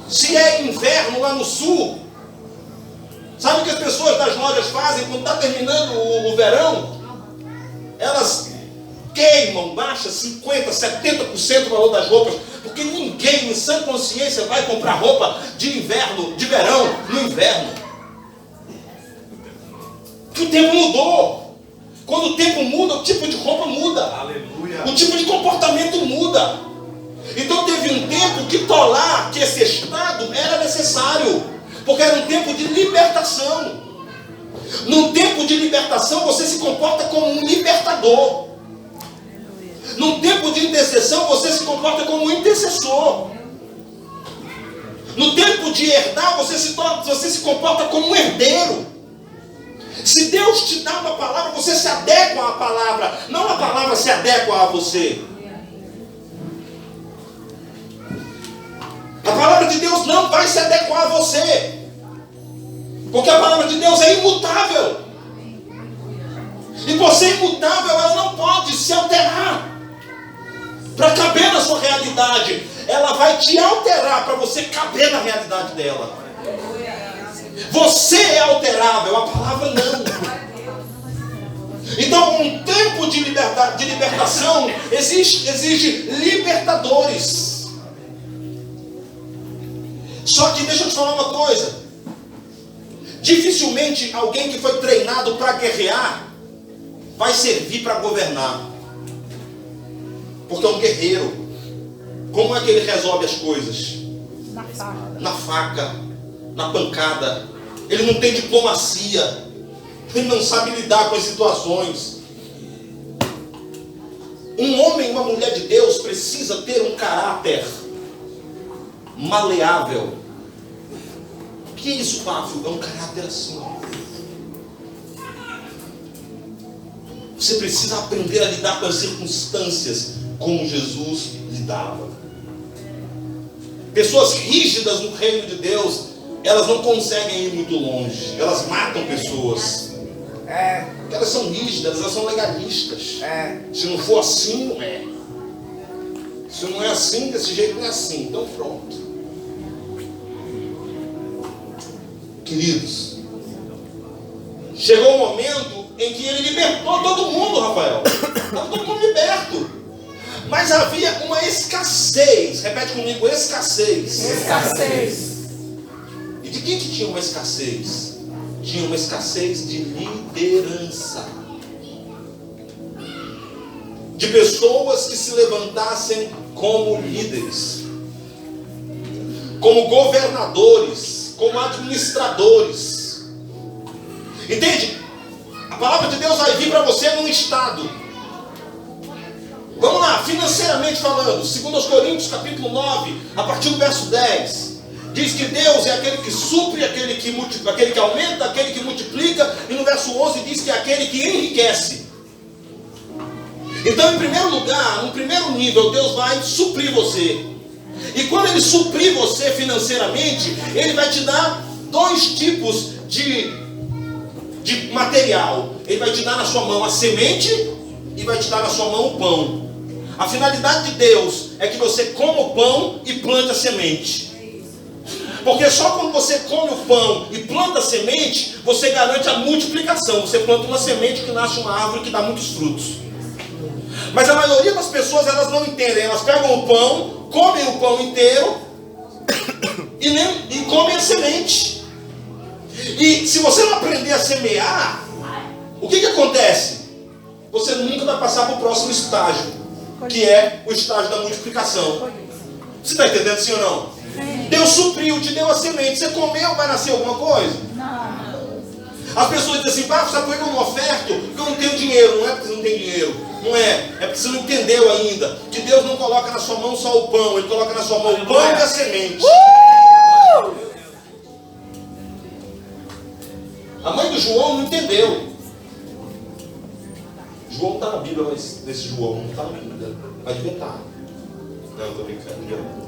se é inverno lá no sul, sabe o que as pessoas das lojas fazem quando está terminando o verão? Elas queimam, baixa 50%, 70% o valor das roupas, porque ninguém em sã consciência vai comprar roupa de inverno, de verão, no inverno. Que o tempo mudou. Quando o tempo muda, o tipo de roupa muda. Aleluia. O tipo de comportamento muda. Então teve um tempo que tolar, que esse estado era necessário, porque era um tempo de libertação. Num tempo de libertação, você se comporta como um libertador. Num tempo de intercessão, você se comporta como um intercessor. No tempo de herdar, você se comporta como um herdeiro. Se Deus te dá uma palavra, você se adequa à palavra, não a palavra se adequa a você. A palavra de Deus não vai se adequar a você, porque a palavra de Deus é imutável. E por ser imutável, ela não pode se alterar para caber na sua realidade. Ela vai te alterar para você caber na realidade dela. Você é alterável, a palavra não. Então, um tempo de libertação exige libertadores. Só que deixa eu te falar uma coisa. Dificilmente alguém que foi treinado para guerrear vai servir para governar. Porque é um guerreiro. Como é que ele resolve as coisas? Na faca, na pancada. Ele não tem diplomacia. Ele não sabe lidar com as situações. Um homem e uma mulher de Deus precisa ter um caráter maleável. O que é isso, Pafio? É um caráter assim. Você precisa aprender a lidar com as circunstâncias como Jesus lidava. Pessoas rígidas no reino de Deus, elas não conseguem ir muito longe. Elas matam pessoas. Porque elas são rígidas, elas são legalistas. Se não for assim, não é. Se não é assim, desse jeito não é assim. Então pronto. Queridos, chegou o momento em que ele libertou todo mundo, Rafael. Estava todo mundo liberto. Mas havia uma escassez. Repete comigo, escassez. Escassez. E de quem que tinha uma escassez? Tinha uma escassez de liderança. De pessoas que se levantassem como líderes, como governadores, como administradores. Entende? A palavra de Deus vai vir para você num estado. Vamos lá, financeiramente falando, 2 Coríntios capítulo 9, a partir do verso 10. Diz que Deus é aquele que supre, aquele que aumenta, aquele que multiplica. E no verso 11 diz que é aquele que enriquece. Então, em primeiro lugar, no primeiro nível, Deus vai suprir você. E quando Ele suprir você financeiramente, Ele vai te dar dois tipos de material. Ele vai te dar na sua mão a semente e vai te dar na sua mão o pão. A finalidade de Deus é que você coma o pão e plante a semente. Porque só quando você come o pão e planta a semente, você garante a multiplicação. Você planta uma semente que nasce uma árvore que dá muitos frutos. Mas a maioria das pessoas, elas não entendem. Elas pegam o pão, comem o pão inteiro e comem a semente. E se você não aprender a semear, o que acontece? Você nunca vai passar para o próximo estágio, que é o estágio da multiplicação. Você está entendendo, sim ou não? Deus supriu, te deu a semente. Você comeu, vai nascer alguma coisa? Não. As pessoas dizem assim, sabe por que eu não oferto? Porque eu não tenho dinheiro. Não é porque você não tem dinheiro. Não é. É porque você não entendeu ainda que Deus não coloca na sua mão só o pão. Ele coloca na sua mão o pão e a semente. A mãe do João não entendeu. João está na Bíblia, mas esse João não está na Bíblia. Mas devia estar. Não, estou brincando.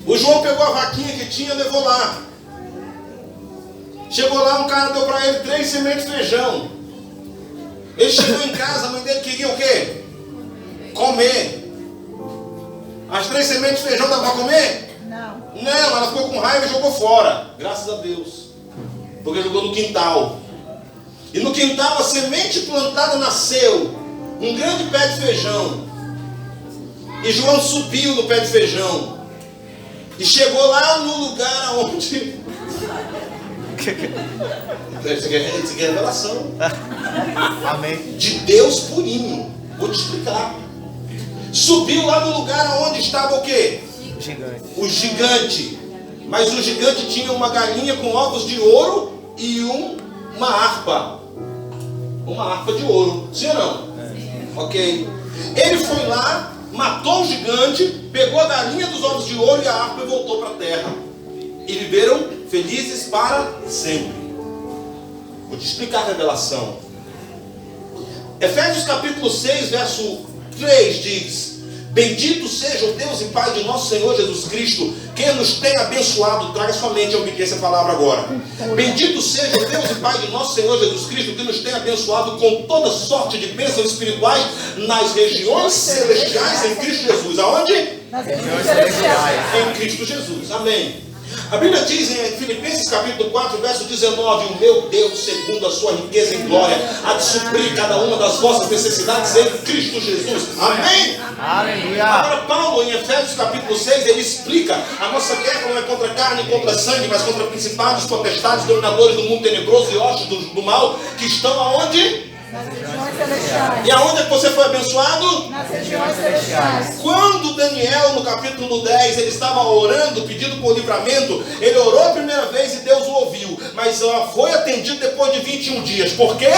O João pegou a vaquinha que tinha e levou lá. Chegou lá, um cara deu para ele 3 sementes de feijão. Ele chegou em casa, a mãe dele queria o quê? Comer. As 3 sementes de feijão dava para comer? Não. Não, ela ficou com raiva e jogou fora. Graças a Deus. Porque jogou no quintal. E no quintal a semente plantada nasceu. Um grande pé de feijão. E João subiu no pé de feijão. E chegou lá no lugar onde... Isso aqui é revelação. Amém. De Deus purinho. Vou te explicar. Subiu lá no lugar onde estava o quê? Gigante. O gigante. Mas o gigante tinha uma galinha com ovos de ouro e uma harpa. Uma harpa de ouro. Sim ou não? Ok. Ele foi lá, matou o gigante, pegou a galinha dos ovos de ouro e a harpa e voltou para a terra. E viveram felizes para sempre. Vou te explicar a revelação. Efésios capítulo 6, verso 3 diz: Bendito seja o Deus e Pai de nosso Senhor Jesus Cristo, que nos tem abençoado. Traga sua mente a obediência à palavra agora. Bendito seja o Deus e Pai de nosso Senhor Jesus Cristo, que nos tem abençoado com toda sorte de bênçãos espirituais nas regiões celestiais em Cristo Jesus. Aonde? Nas regiões celestiais. Em Cristo Jesus. Amém. A Bíblia diz em Filipenses capítulo 4, verso 19: o meu Deus, segundo a sua riqueza em glória, há de suprir cada uma das vossas necessidades em Cristo Jesus. Amém? Aleluia. Agora Paulo, em Efésios capítulo 6, ele explica: a nossa guerra não é contra carne e contra sangue, mas contra principados, potestades, dominadores do mundo tenebroso e hostes do mal, que estão aonde? Nas regiões celestiais. E aonde é que você foi abençoado? Nas regiões celestiais. Quando Daniel, no capítulo 10, ele estava orando, pedindo por livramento, ele orou a primeira vez e Deus o ouviu, mas foi atendido depois de 21 dias. Por quê?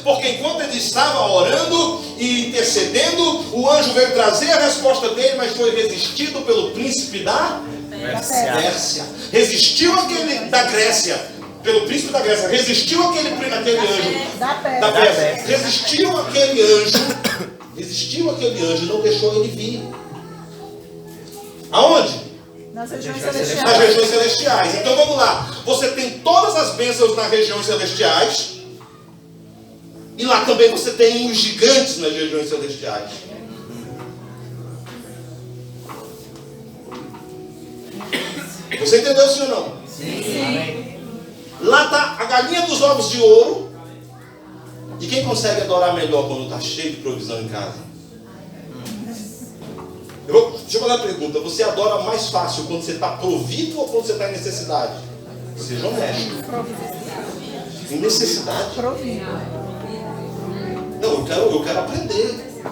Porque enquanto ele estava orando e intercedendo, o anjo veio trazer a resposta dele, mas foi resistido pelo príncipe da Pérsia. Resistiu aquele da Grécia. Pelo príncipe da Grécia, resistiu aquele anjo Da da Pérsia. Resistiu aquele anjo, não deixou ele vir. Aonde? Nas regiões Nas celestiais. regiões celestiais. Então vamos lá. Você tem todas as bênçãos nas regiões celestiais. E lá também você tem os gigantes nas regiões celestiais. Você entendeu isso ou não? Sim. Lá está a galinha dos ovos de ouro. E quem consegue adorar melhor quando está cheio de provisão em casa? Deixa eu fazer uma pergunta. Você adora mais fácil quando você está provido ou quando você está em necessidade? Seja honesto. Em necessidade? Provido. Não, eu quero aprender.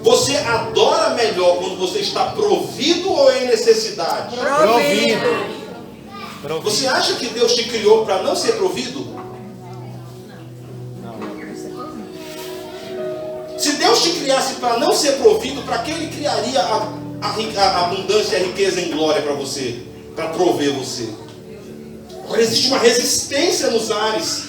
Você adora melhor quando você está provido ou em necessidade? Provido. Você acha que Deus te criou para não ser provido? Se Deus te criasse para não ser provido, para que Ele criaria a abundância e a riqueza em glória para você? Para prover você. Agora existe uma resistência nos ares.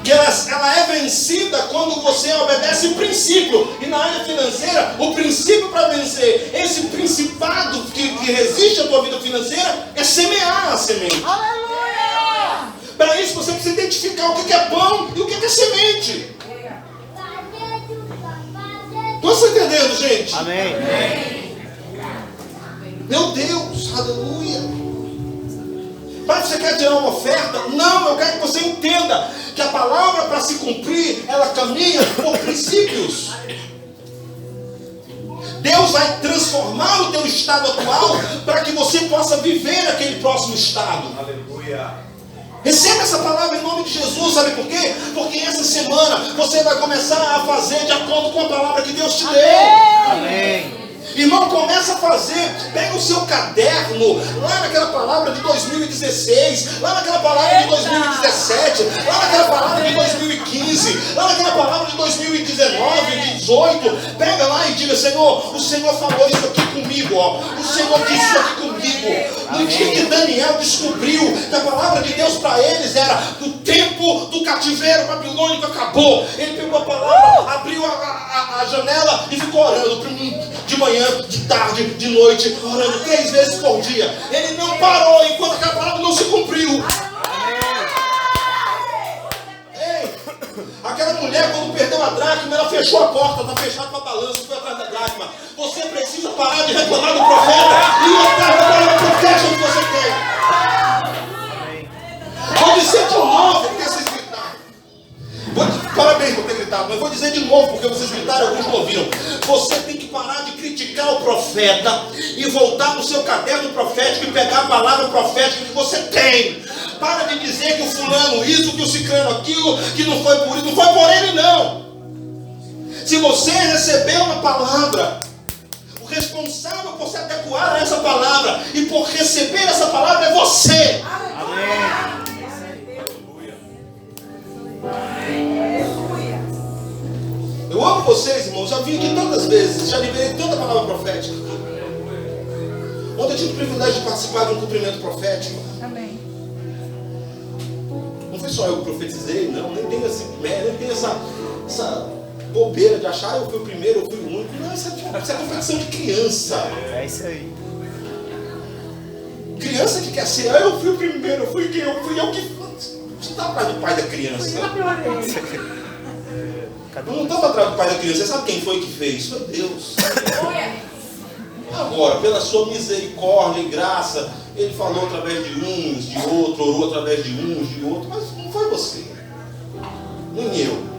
Que ela é vencida quando você obedece o princípio. E na área financeira, o princípio para vencer esse principado que resiste à tua vida financeira é semear a semente. Aleluia! Para isso você precisa identificar o que é pão e o que é semente. Estão entendendo, gente? Amém. Meu Deus, aleluia. Pai, você quer tirar uma oferta? Não, eu quero que você entenda que a palavra para se cumprir, ela caminha por princípios. Deus vai transformar o teu estado atual para que você possa viver aquele próximo estado. Aleluia. Receba essa palavra em nome de Jesus, sabe por quê? Porque essa semana você vai começar a fazer de acordo com a palavra que Deus te deu. Amém. Irmão, começa a fazer, pega o seu caderno, lá naquela palavra de 2016, lá naquela palavra de 2017, lá naquela palavra de 2015, lá naquela palavra de 2019, 18, pega lá e diga: Senhor, o Senhor falou isso aqui comigo, ó. O Senhor disse isso aqui comigo. No dia que Daniel descobriu que a palavra de Deus para eles era: o tempo do cativeiro babilônico acabou. Ele pegou a palavra, abriu a janela e ficou orando de manhã, de tarde, de noite, orando 3 vezes por dia. Ele não parou enquanto aquela palavra não se cumpriu. Ei, aquela mulher, quando perdeu a dracma, ela fechou a porta, está fechada para a balança, foi atrás da dracma. Você precisa parar de reclamar do profeta e ir atrás da palavra profética que você tem. Vou dizer de novo, porque vocês gritaram. Parabéns por ter gritado, mas vou dizer de novo, porque vocês gritaram e alguns não ouviram. Você tem que parar de criticar o profeta e voltar no seu caderno profético e pegar a palavra profética que você tem. Para de dizer que o fulano isso, que o ciclano aquilo, que não foi por isso, não foi por ele não. Se você recebeu uma palavra, o responsável por se adequar a essa palavra e por receber essa palavra é você. Amém. Eu amo vocês, irmãos. Já vim aqui tantas vezes, já liberei tanta palavra profética. Ontem eu tive o privilégio de participar de um cumprimento profético. Amém. Não foi só eu que profetizei, não. Nem tem essa bobeira de achar eu fui o primeiro, eu fui o único. Não, isso é competição de criança. É isso aí. Criança que quer ser, eu fui o primeiro, eu fui eu que. Você não está atrás do pai da criança. Não estava atrás do pai da criança. Você sabe quem foi que fez? Foi Deus. Agora, pela sua misericórdia e graça, Ele falou através de uns, de outro, orou através de uns, de outro, mas não foi você. Nem eu.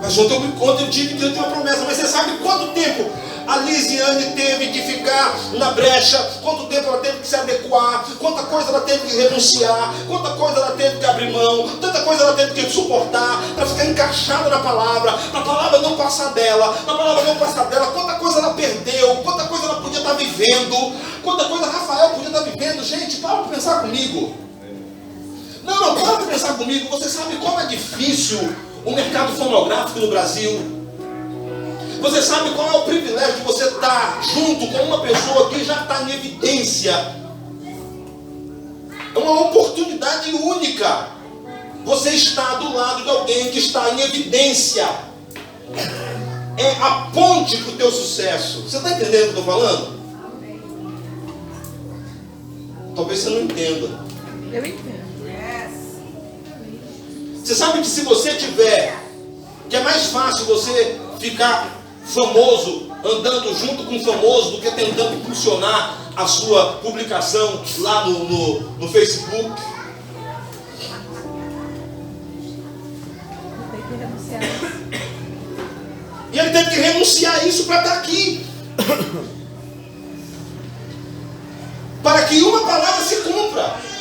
Mas ontem eu me conto, eu tive que Deus tem uma promessa. Mas você sabe quanto tempo a Lisiane teve que ficar na brecha? Quanto tempo ela teve que se adequar? Quanta coisa ela teve que renunciar? Quanta coisa ela teve que abrir mão? Tanta coisa ela teve que suportar para ficar encaixada na palavra, para a palavra não passar dela, para a palavra não passar dela. Quanta coisa ela perdeu? Quanta coisa ela podia estar vivendo? Quanta coisa Rafael podia estar vivendo? Gente, para para pensar comigo. Não, para para pensar comigo. Você sabe como é difícil o mercado fonográfico no Brasil? Você sabe qual é o privilégio de você estar junto com uma pessoa que já está em evidência? É uma oportunidade única. Você está do lado de alguém que está em evidência. É a ponte para o teu sucesso. Você está entendendo o que eu estou falando? Talvez você não entenda. Eu entendo. Você sabe que se você tiver, que é mais fácil você ficar famoso, andando junto com o famoso, do que tentando impulsionar a sua publicação lá no Facebook. Tem que renunciar. E ele teve que renunciar a isso para estar aqui. Para que uma palavra se cumpra.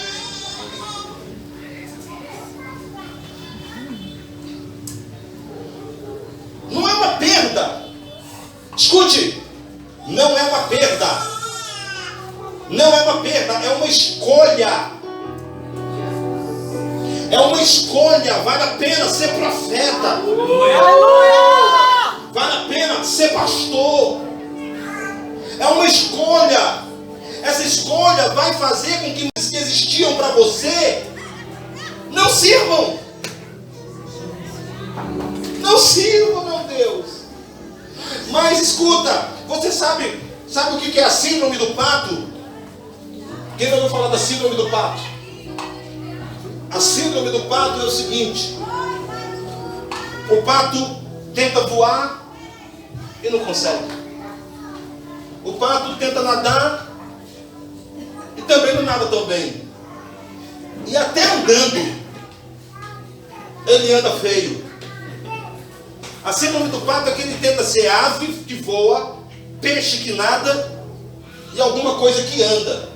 Não é uma perda. Escute, não é uma perda. Não é uma perda, é uma escolha. É uma escolha. Vale a pena ser profeta. Aleluia! Vale a pena ser pastor. É uma escolha. Essa escolha vai fazer com que os que existiam para você não sirvam. Não sirvam, meu Deus. Mas escuta, você sabe o que é a síndrome do pato? Quem já ouviu falar da síndrome do pato? A síndrome do pato é o seguinte: o pato tenta voar e não consegue. O pato tenta nadar e também não nada tão bem. E até andando, ele anda feio. A síndrome do pato é que ele tenta ser ave que voa, peixe que nada e alguma coisa que anda.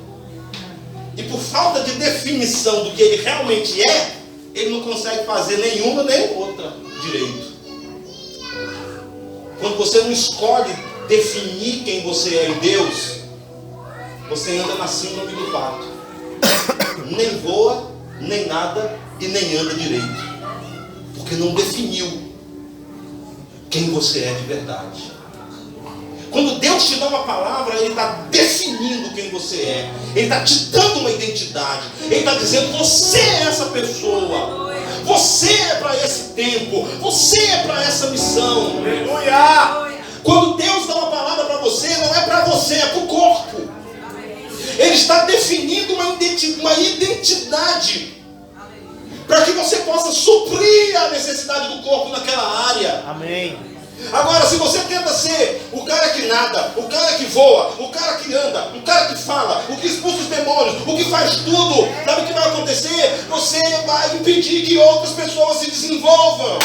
E por falta de definição do que ele realmente é, ele não consegue fazer nenhuma nem outra direito. Quando você não escolhe definir quem você é em Deus, você anda na síndrome do pato. Nem voa, nem nada e nem anda direito. Porque não definiu quem você é de verdade. Quando Deus te dá uma palavra, Ele está definindo quem você é. Ele está te dando uma identidade. Ele está dizendo, você é essa pessoa. Você é para esse tempo. Você é para essa missão. Aleluia! Quando Deus dá uma palavra para você, não é para você, é para o corpo. Ele está definindo uma identidade para que você possa suprir a necessidade do corpo naquela área. Amém. Agora, se você tenta ser o cara que nada, o cara que voa, o cara que anda, o cara que fala, o que expulsa os demônios, o que faz tudo, sabe o que vai acontecer? Você vai impedir que outras pessoas se desenvolvam.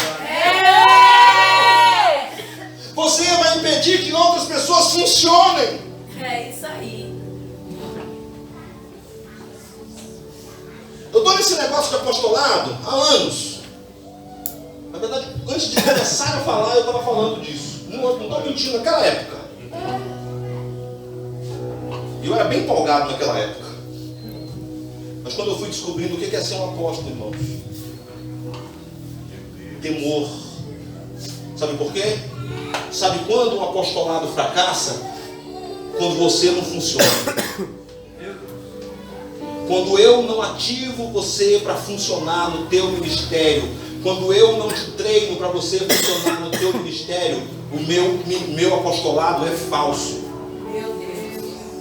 Você vai impedir que outras pessoas funcionem. É isso aí. Eu estou nesse negócio de apostolado há anos. Na verdade, antes de começar a falar, eu estava falando disso. Não estou mentindo, naquela época. E eu era bem empolgado naquela época. Mas quando eu fui descobrindo o que é ser um apóstolo, irmãos, temor. Sabe por quê? Sabe quando um apostolado fracassa? Quando você não funciona. Quando eu não ativo você para funcionar no teu ministério, quando eu não te treino para você funcionar no teu ministério, o meu apostolado é falso.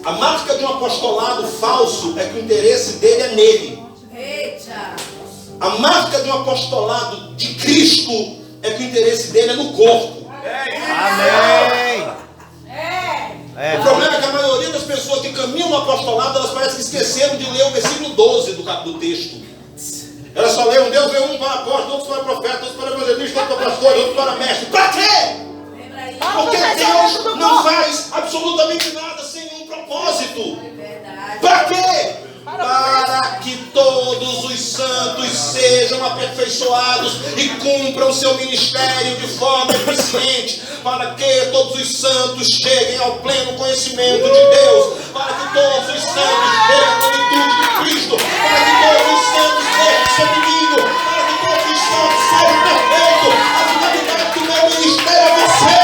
A marca de um apostolado falso é que o interesse dele é nele. A marca de um apostolado de Cristo é que o interesse dele é no corpo. Amém. O problema é que a maioria das pessoas que caminham no apostolado, elas parecem que esqueceram de ler o versículo 12 do texto. Elas só leram: Deus deu um para apóstolo, outros para profeta, outros para evangelista, outros para pastor, outros para mestre. Para quê? Porque Deus não faz absolutamente nada sem nenhum propósito. Para quê? Para que todos os santos sejam aperfeiçoados e cumpram o seu ministério de forma eficiente. Para que todos os santos cheguem ao pleno conhecimento de Deus. Para que todos os santos cheguem à plenitude de Cristo. Para que todos os santos sejam seu inimigo. Para que todos os santos sejam perfeitos. A finalidade do meu ministério é você.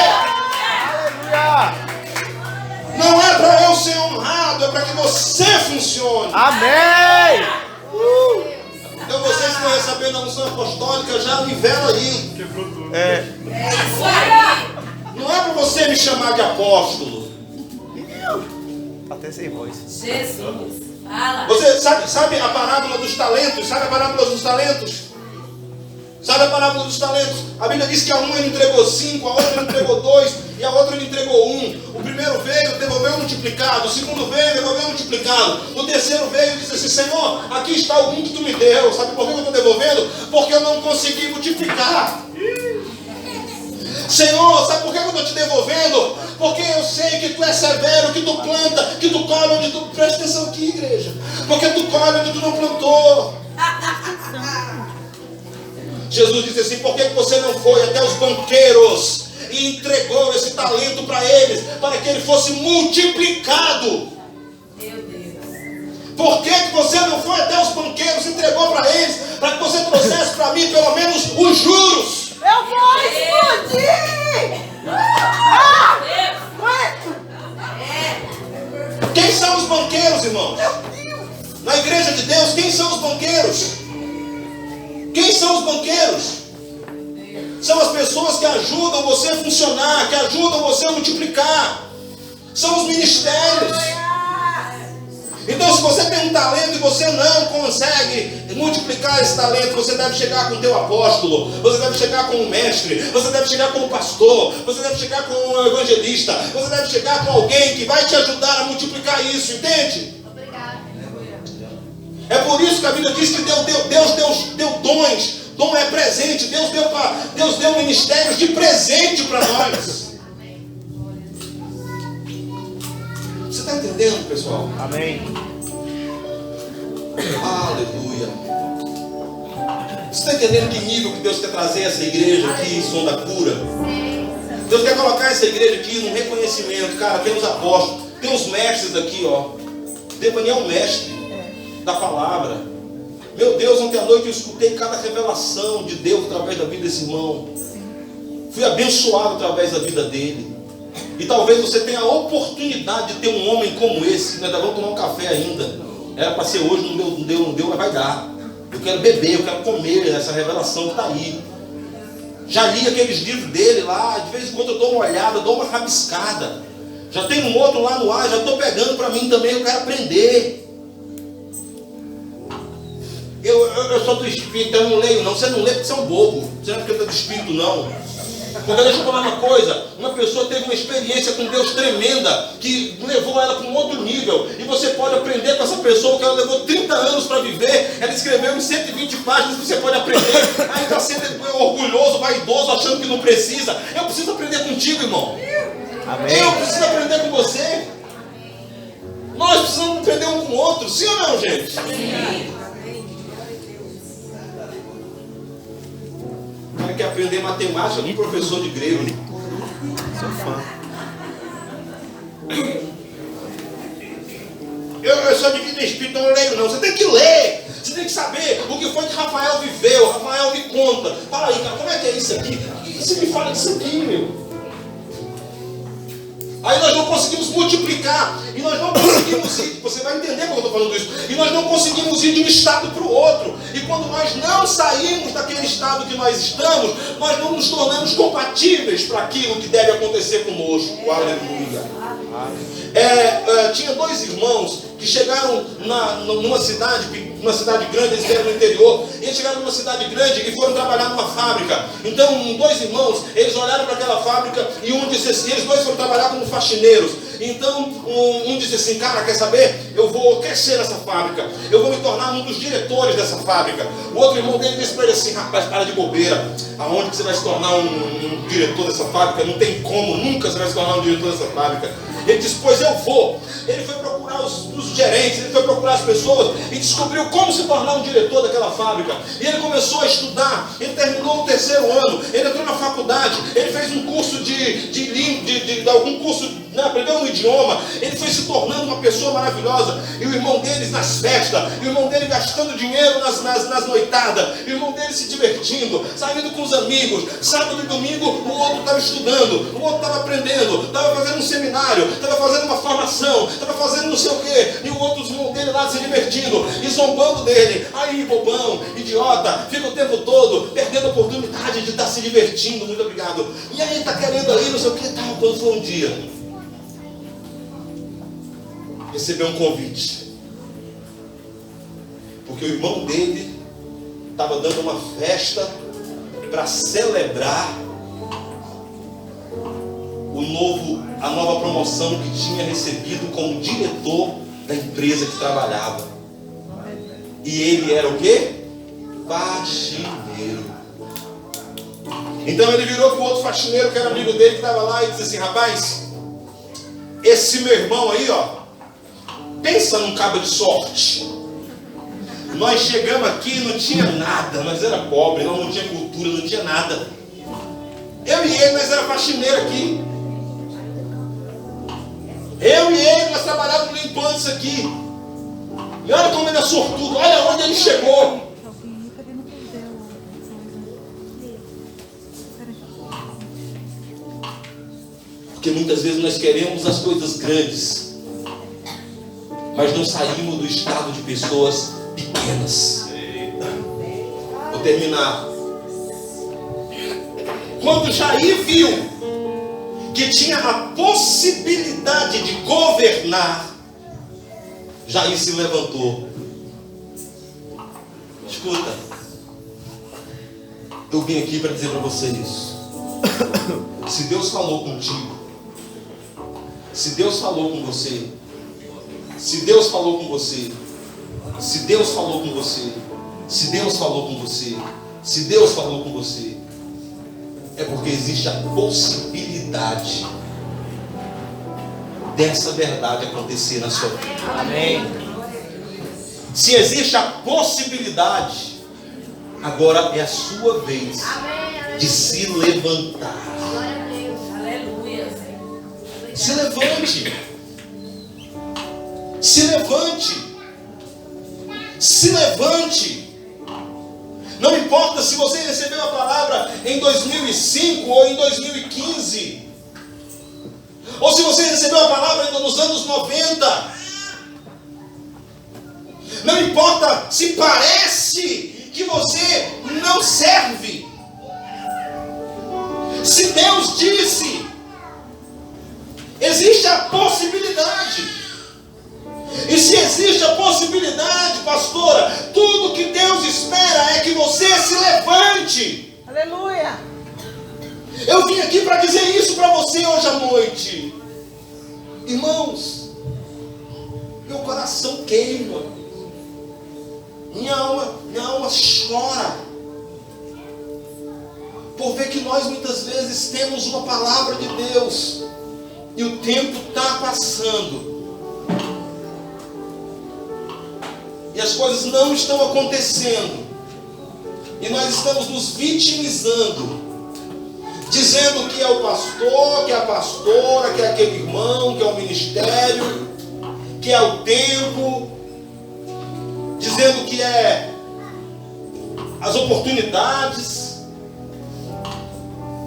Não é para eu ser honrado, é para que você funcione. Amém. Então vocês que estão recebendo a unção apostólica, já nivela aí. Não é para você me chamar de apóstolo. Até sem voz. Jesus. Fala. Você sabe a parábola dos talentos? Sabe a parábola dos talentos? Sabe a parábola dos talentos? A Bíblia diz que a um ele entregou 5, a outra ele entregou 2 e a outra ele entregou 1. O primeiro veio, devolveu multiplicado. O segundo veio, devolveu multiplicado. O terceiro veio e disse assim: Senhor, aqui está o 1 que tu me deu. Sabe por que eu estou devolvendo? Porque eu não consegui multiplicar. Senhor, sabe por que eu estou te devolvendo? Porque eu sei que tu é severo, que tu planta, que tu colhe onde tu... Presta atenção aqui, igreja. Porque tu colhe onde tu não plantou. Jesus disse assim: por que você não foi até os banqueiros e entregou esse talento para eles, para que ele fosse multiplicado? Meu Deus. Por que você não foi até os banqueiros e entregou para eles, para que você trouxesse para mim pelo menos os juros? Eu vou explodir! Quem são os banqueiros, irmãos? Na igreja de Deus, quem são os banqueiros? Quem são os banqueiros? São as pessoas que ajudam você a funcionar, que ajudam você a multiplicar. São os ministérios. Então, se você tem um talento e você não consegue multiplicar esse talento, você deve chegar com o teu apóstolo, você deve chegar com o mestre, você deve chegar com o pastor, você deve chegar com o evangelista, você deve chegar com alguém que vai te ajudar a multiplicar isso, entende? É por isso que a Bíblia diz que Deus deu dons. Dom é presente. Deus deu ministérios de presente para nós. Você está entendendo, pessoal? Amém. Aleluia. Você está entendendo que nível que Deus quer trazer essa igreja aqui em Som da Cura? Deus quer colocar essa igreja aqui num reconhecimento. Cara, tem os apóstolos, tem os mestres aqui, ó. Daniel é um mestre da palavra. Meu Deus, ontem à noite eu escutei cada revelação de Deus através da vida desse irmão. Fui abençoado através da vida dele. E talvez você tenha a oportunidade de ter um homem como esse. Nós vamos tomar um café ainda. Era para ser hoje, não deu, mas vai dar. Eu quero beber, eu quero comer essa revelação que está aí. Já li aqueles livros dele lá, de vez em quando eu dou uma olhada, dou uma rabiscada. Já tem um outro lá no ar, já estou pegando para mim também, eu quero aprender. Eu sou do Espírito, eu não leio não. Você não lê porque você é um bobo. Você não é porque está do Espírito não. Porque deixa eu falar uma coisa. Uma pessoa teve uma experiência com Deus tremenda, que levou ela para um outro nível. E você pode aprender com essa pessoa, que ela levou 30 anos para viver. Ela escreveu em 120 páginas que você pode aprender. Aí está sendo orgulhoso, vaidoso, achando que não precisa. Eu preciso aprender contigo, irmão. Amém. Eu preciso aprender com você. Nós precisamos aprender um com o outro. Sim ou não, gente? Sim. O cara quer aprender matemática com professor de grego. Sou fã. Eu só divido em espírito, eu não leio não. Você tem que ler. Você tem que saber o que foi que Rafael viveu. Rafael me conta. Fala aí, cara, como é que é isso aqui? Você me fala disso aqui, meu. Aí nós não conseguimos multiplicar. E nós não conseguimos conseguimos ir, você vai entender porque eu estou falando isso, e nós não conseguimos ir de um estado para o outro. E quando nós não saímos daquele estado que nós estamos, nós não nos tornamos compatíveis para aquilo que deve acontecer conosco. Aleluia. Tinha dois irmãos que chegaram numa cidade grande, eles vieram no interior, e eles chegaram numa cidade grande e foram trabalhar numa fábrica. Então, dois irmãos, eles olharam para aquela fábrica e um disse assim, eles dois foram trabalhar como faxineiros. Então, um disse assim, cara, quer saber? Eu vou crescer nessa fábrica, eu vou me tornar um dos diretores dessa fábrica. O outro irmão dele disse para ele assim, rapaz, para de bobeira, aonde que você vai se tornar um diretor dessa fábrica? Não tem como, nunca você vai se tornar um diretor dessa fábrica. Ele disse, pois eu vou. Ele foi procurar os gerentes, ele foi procurar as pessoas e descobriu como se tornar um diretor daquela fábrica. E ele começou a estudar, ele terminou o 3º ano, ele entrou na faculdade, ele fez um curso de algum curso, né, aprendeu um idioma, ele foi se tornando uma pessoa maravilhosa. E o irmão deles nas festas, e o irmão dele gastando dinheiro nas noitadas, e o irmão dele se divertindo, saindo com os amigos. Sábado e domingo o outro estava estudando, o outro estava aprendendo, estava fazendo um seminário, estava fazendo uma formação, estava fazendo não sei o quê, e o outro irmão dele lá se divertindo e zombando dele. Aí, bobão, idiota, fica o tempo todo perdendo a oportunidade de estar se divertindo. Muito obrigado. E aí está querendo aí não sei o que tal. Quando foi um dia, recebeu um convite, porque o irmão dele estava dando uma festa para celebrar a nova promoção que tinha recebido como diretor da empresa que trabalhava. E ele era o quê? Faxineiro. Então ele virou para o outro faxineiro que era amigo dele, que estava lá, e disse assim, rapaz, esse meu irmão aí, ó, pensa num cabo de sorte. Nós chegamos aqui e não tinha nada, nós era pobre, nós não tinha cultura, não tinha nada. Eu e ele, nós era faxineiro aqui. Eu e ele, nós trabalhávamos limpando isso aqui. E olha como ele é sortudo, olha onde ele chegou. Porque muitas vezes nós queremos as coisas grandes, mas não saímos do estado de pessoas pequenas. Vou terminar. Quando Jair viu que tinha a possibilidade de governar, Jair se levantou. Escuta, eu vim aqui para dizer para você isso. Se Deus falou contigo, se Deus falou com você, se Deus falou com você, se Deus falou com você, se Deus falou com você, se Deus falou com você, é porque existe a possibilidade dessa verdade acontecer na sua vida. Amém. Se existe a possibilidade, agora é a sua vez de se levantar. Aleluia. Se levante. Se levante. Se levante. Não importa se você recebeu a palavra em 2005 ou em 2015. Ou se você recebeu a palavra ainda nos anos 90. Não importa se parece que você não serve. Se Deus disse, existe a possibilidade. E se existe a possibilidade, pastora, tudo que Deus espera é que você se levante. Aleluia. Eu vim aqui para dizer isso para você hoje à noite. Irmãos, meu coração queima. Minha alma chora. Por ver que nós muitas vezes temos uma palavra de Deus e o tempo está passando. E as coisas não estão acontecendo. E nós estamos nos vitimizando, dizendo que é o pastor, que é a pastora, que é aquele irmão, que é o ministério, que é o tempo, dizendo que é as oportunidades.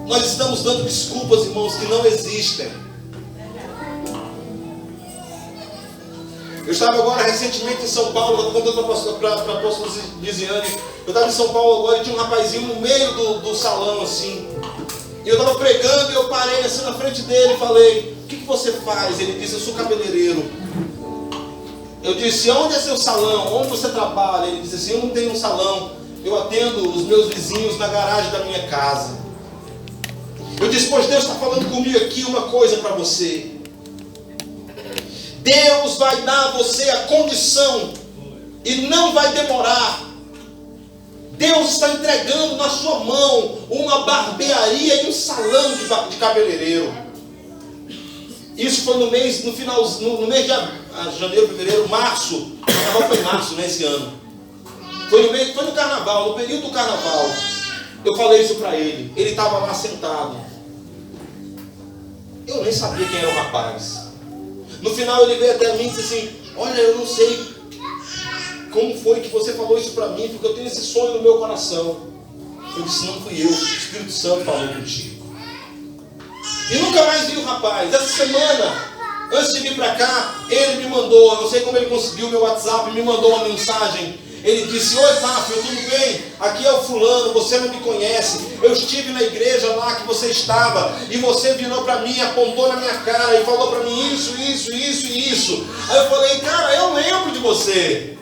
Nós estamos dando desculpas, irmãos, que não existem. Eu estava agora recentemente em São Paulo, estou contando para a apóstola Lisiane. Eu estava em São Paulo agora e tinha um rapazinho no meio do salão assim. E eu estava pregando e eu parei assim na frente dele e falei: o que você faz? Ele disse: eu sou cabeleireiro. Eu disse: onde é seu salão? Onde você trabalha? Ele disse assim: eu não tenho um salão. Eu atendo os meus vizinhos na garagem da minha casa. Eu disse: pois Deus está falando comigo aqui uma coisa para você. Deus vai dar a você a condição e não vai demorar. Deus está entregando na sua mão uma barbearia e um salão de cabeleireiro. Isso foi no mês de janeiro, fevereiro, março. O carnaval foi em março, né, esse ano. Foi no carnaval, no período do carnaval. Eu falei isso para ele. Ele estava lá sentado. Eu nem sabia quem era o rapaz. No final ele veio até mim e disse assim: olha, eu não sei como foi que você falou isso para mim, porque eu tenho esse sonho no meu coração. Eu disse: não fui eu, o Espírito Santo falou contigo. E nunca mais vi o rapaz. Essa semana, antes de vir para cá, ele me mandou, eu não sei como ele conseguiu o meu WhatsApp, me mandou uma mensagem. Ele disse: oi Táfio, tudo bem? Aqui é o fulano, você não me conhece. Eu estive na igreja lá que você estava e você virou para mim, apontou na minha cara e falou para mim isso. Aí eu falei: cara, eu lembro de você.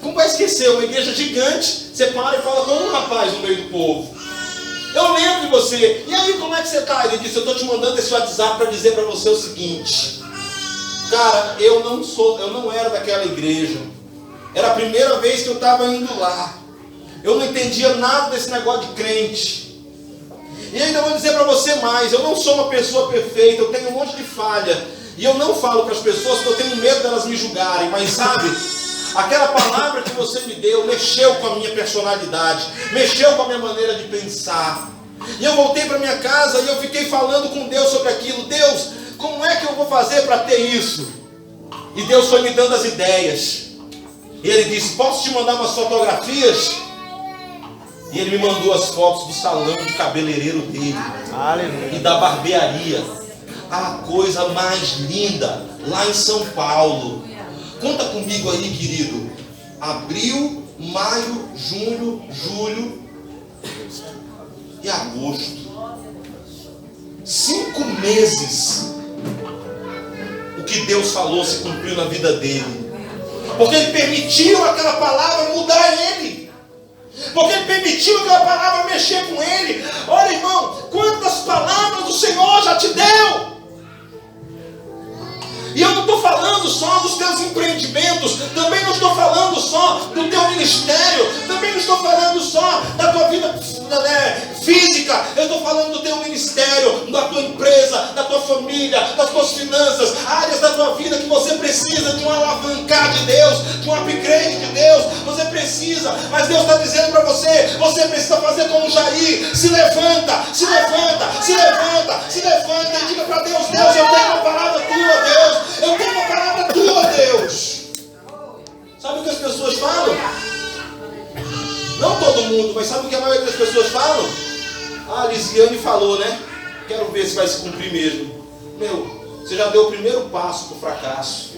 Como vai esquecer? Uma igreja gigante, você para e fala com um rapaz no meio do povo. Eu lembro de você. E aí, como é que você está? Ele disse: eu estou te mandando esse WhatsApp para dizer para você o seguinte: cara, eu não era daquela igreja. Era a primeira vez que eu estava indo lá. Eu não entendia nada desse negócio de crente. E ainda vou dizer para você mais: eu não sou uma pessoa perfeita, eu tenho um monte de falha. E eu não falo para as pessoas porque eu tenho medo delas me julgarem. Mas sabe, aquela palavra que você me deu mexeu com a minha personalidade, mexeu com a minha maneira de pensar. E eu voltei para minha casa e eu fiquei falando com Deus sobre aquilo. Deus, como é que eu vou fazer para ter isso? E Deus foi me dando as ideias. E ele disse: posso te mandar umas fotografias? E ele me mandou as fotos do salão de cabeleireiro dele. Aleluia. E da barbearia. A coisa mais linda, lá em São Paulo. Conta comigo aí, querido. Abril, maio, junho, julho e agosto. 5 meses. O que Deus falou se cumpriu na vida dele. Porque ele permitiu aquela palavra mudar ele. Porque ele permitiu aquela palavra mexer com ele. Olha, irmão, quantas palavras o Senhor já te deu. E eu não estou falando só dos teus empreendimentos, também não estou falando só do teu ministério, também não estou falando só da tua vida física, eu estou falando do teu ministério, da tua empresa, da tua família, das tuas finanças, áreas da tua vida que você precisa de um alavancar de Deus, de um upgrade de Deus, você precisa, mas Deus está dizendo para você, você precisa fazer como Jair, se levanta e diga para Deus: Deus, eu tenho uma palavra tua, Deus. Eu tenho uma palavra tua, Deus. Sabe o que as pessoas falam? Não todo mundo, mas sabe o que a maioria das pessoas falam? Ah, a Lisiane falou, né? Quero ver se vai se cumprir mesmo. Meu, você já deu o primeiro passo para o fracasso.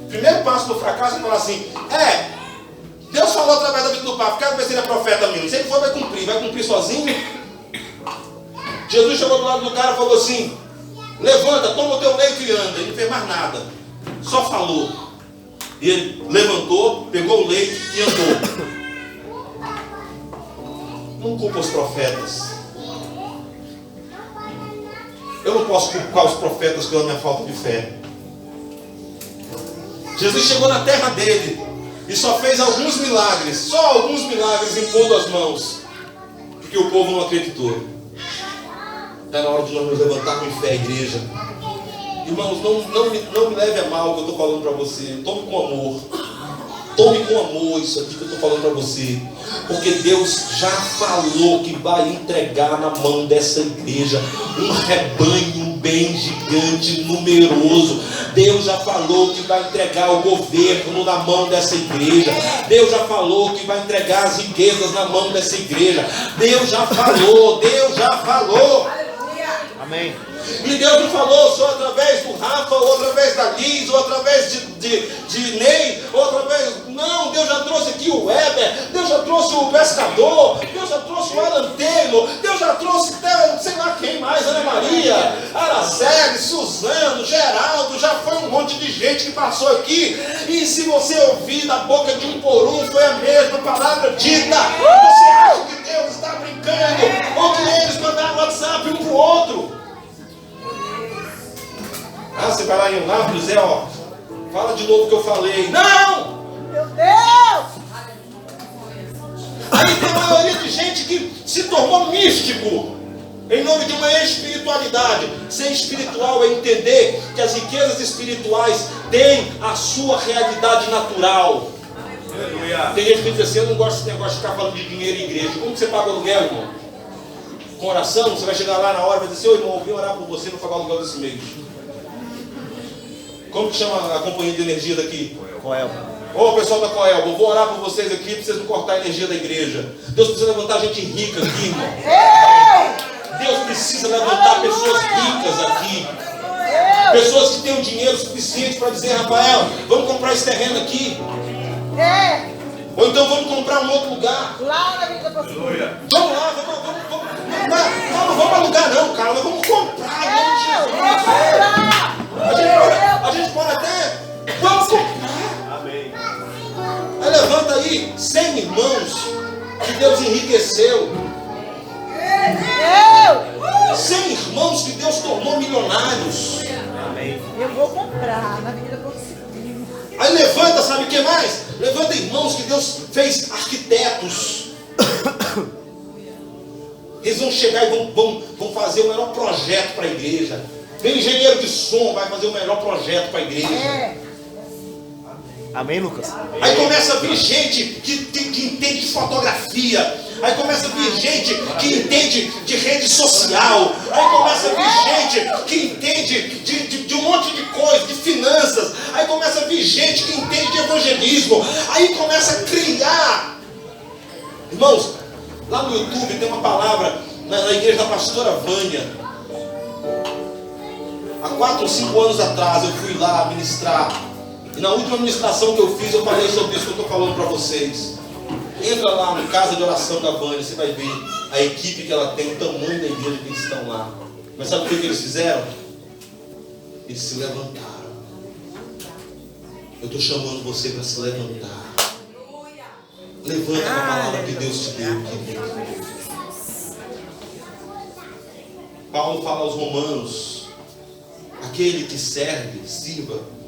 Primeiro passo para o fracasso é falar assim: Deus falou através da vida do Papa, quero ver se ele é profeta mesmo. Se ele for, vai cumprir sozinho. Jesus chegou do lado do cara e falou assim: levanta, toma o teu leito e anda. Ele não fez mais nada, só falou. E ele levantou, pegou o leito e andou. Não culpa os profetas. Eu não posso culpar os profetas pela minha falta de fé. Jesus chegou na terra dele e só fez alguns milagres, só alguns milagres impondo as mãos, porque o povo não acreditou. Está na hora de nós nos levantarmos em fé, igreja. Irmãos, não me leve a mal o que eu estou falando para você. Tome com amor. Tome com amor isso aqui que eu estou falando para você. Porque Deus já falou que vai entregar na mão dessa igreja um rebanho bem gigante, numeroso. Deus já falou que vai entregar o governo na mão dessa igreja. Deus já falou que vai entregar as riquezas na mão dessa igreja. Deus já falou. Amém. E Deus me falou só através do Rafa, ou através da Liz, ou através de Ney, ou através... Não, Deus já trouxe aqui o Weber, Deus já trouxe o Pescador, Deus já trouxe o Alan Taylor, Deus já trouxe até, sei lá quem mais, Ana Maria, Araceli, Suzano, Geraldo, já foi um monte de gente que passou aqui. E se você ouvir da boca de um por um, foi a mesma palavra dita. Você acha que Deus está brincando? Ou que eles mandaram WhatsApp um para o outro? Ah, você vai lá em Nápoles, ó, fala de novo o que eu falei. Não! Meu Deus! Aí tem a maioria de gente que se tornou místico em nome de uma espiritualidade. Ser espiritual é entender que as riquezas espirituais têm a sua realidade natural. Aleluia. Tem gente que diz assim: eu não gosto desse negócio de ficar falando de dinheiro em igreja. Como que você paga o aluguel, irmão? Com oração? Você vai chegar lá na hora e vai dizer assim: ô irmão, eu vim orar por você, não pagar o aluguel desse mês. Como que chama a companhia de energia daqui? Coelho. Ô pessoal da Coelho, eu vou orar por vocês aqui para vocês não cortar a energia da igreja. Deus precisa levantar gente rica aqui, irmão. Deus precisa levantar pessoas ricas aqui. Pessoas que tenham dinheiro suficiente para dizer: Rafael, vamos comprar esse terreno aqui. Ou então vamos comprar um outro lugar. Lá na vida da pessoa. Vamos lá, vamos alugar não, cara. Nós vamos comprar. A gente pode até... Vamos comprar. Amém. Aí levanta aí 100 irmãos que Deus enriqueceu. 100 irmãos que Deus tornou milionários. Amém. Eu vou comprar na vida da pessoa. Aí levanta, sabe o que mais? Levanta irmãos que Deus fez arquitetos. Eles vão chegar e vão fazer o melhor projeto para a igreja. Vem engenheiro de som, vai fazer o melhor projeto para a igreja. Amém, Lucas? Aí começa a vir gente que entende de fotografia. Aí começa a vir gente que entende de rede social. Aí começa a vir gente que entende de um monte de coisa, de finanças. Aí começa a vir gente que entende de evangelismo. Aí começa a criar. Irmãos, lá no YouTube tem uma palavra na igreja da pastora Vânia. Há 4 ou 5 anos atrás eu fui lá ministrar. E na última ministração que eu fiz, eu falei sobre isso que eu estou falando para vocês. Entra lá no casa de oração da Vânia, você vai ver a equipe que ela tem, o tamanho da igreja que eles estão lá. Mas sabe o que eles fizeram? Eles se levantaram. Eu estou chamando você para se levantar. Levanta com a palavra que Deus te deu. Paulo fala aos Romanos: aquele que serve, sirva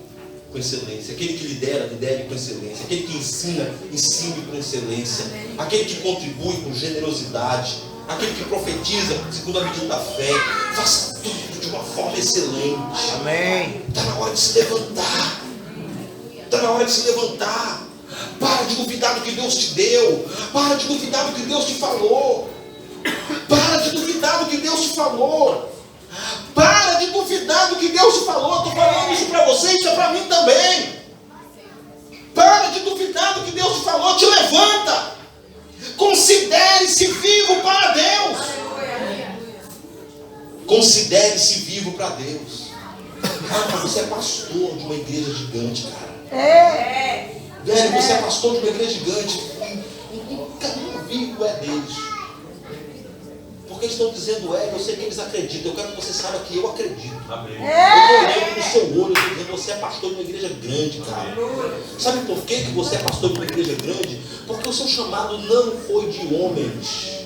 com excelência. Aquele que lidera, lidere com excelência. Aquele que ensina, ensine com excelência. Aquele que contribui com generosidade. Aquele que profetiza segundo a medida da fé. Faça tudo de uma forma excelente. Amém. Está na hora de se levantar. Está na hora de se levantar. Para de duvidar do que Deus te deu. Para de duvidar do que Deus te falou. Para de duvidar do que Deus te falou. Para de duvidar do que Deus te falou. Estou falando isso para você, isso é para mim também. Para de duvidar do que Deus te falou. Te levanta. Considere-se vivo para Deus. Considere-se vivo para Deus. Ah, você é pastor de uma igreja gigante, cara. Velho, você é pastor de uma igreja gigante. O caminho vivo é deles. Porque eles estão dizendo eu sei que eles acreditam. Eu quero que você saiba que eu acredito. Amém. Eu estou olhando no seu olho e dizendo: você é pastor de uma igreja grande, cara. Sabe por que você é pastor de uma igreja grande? Porque o seu chamado não foi de homens.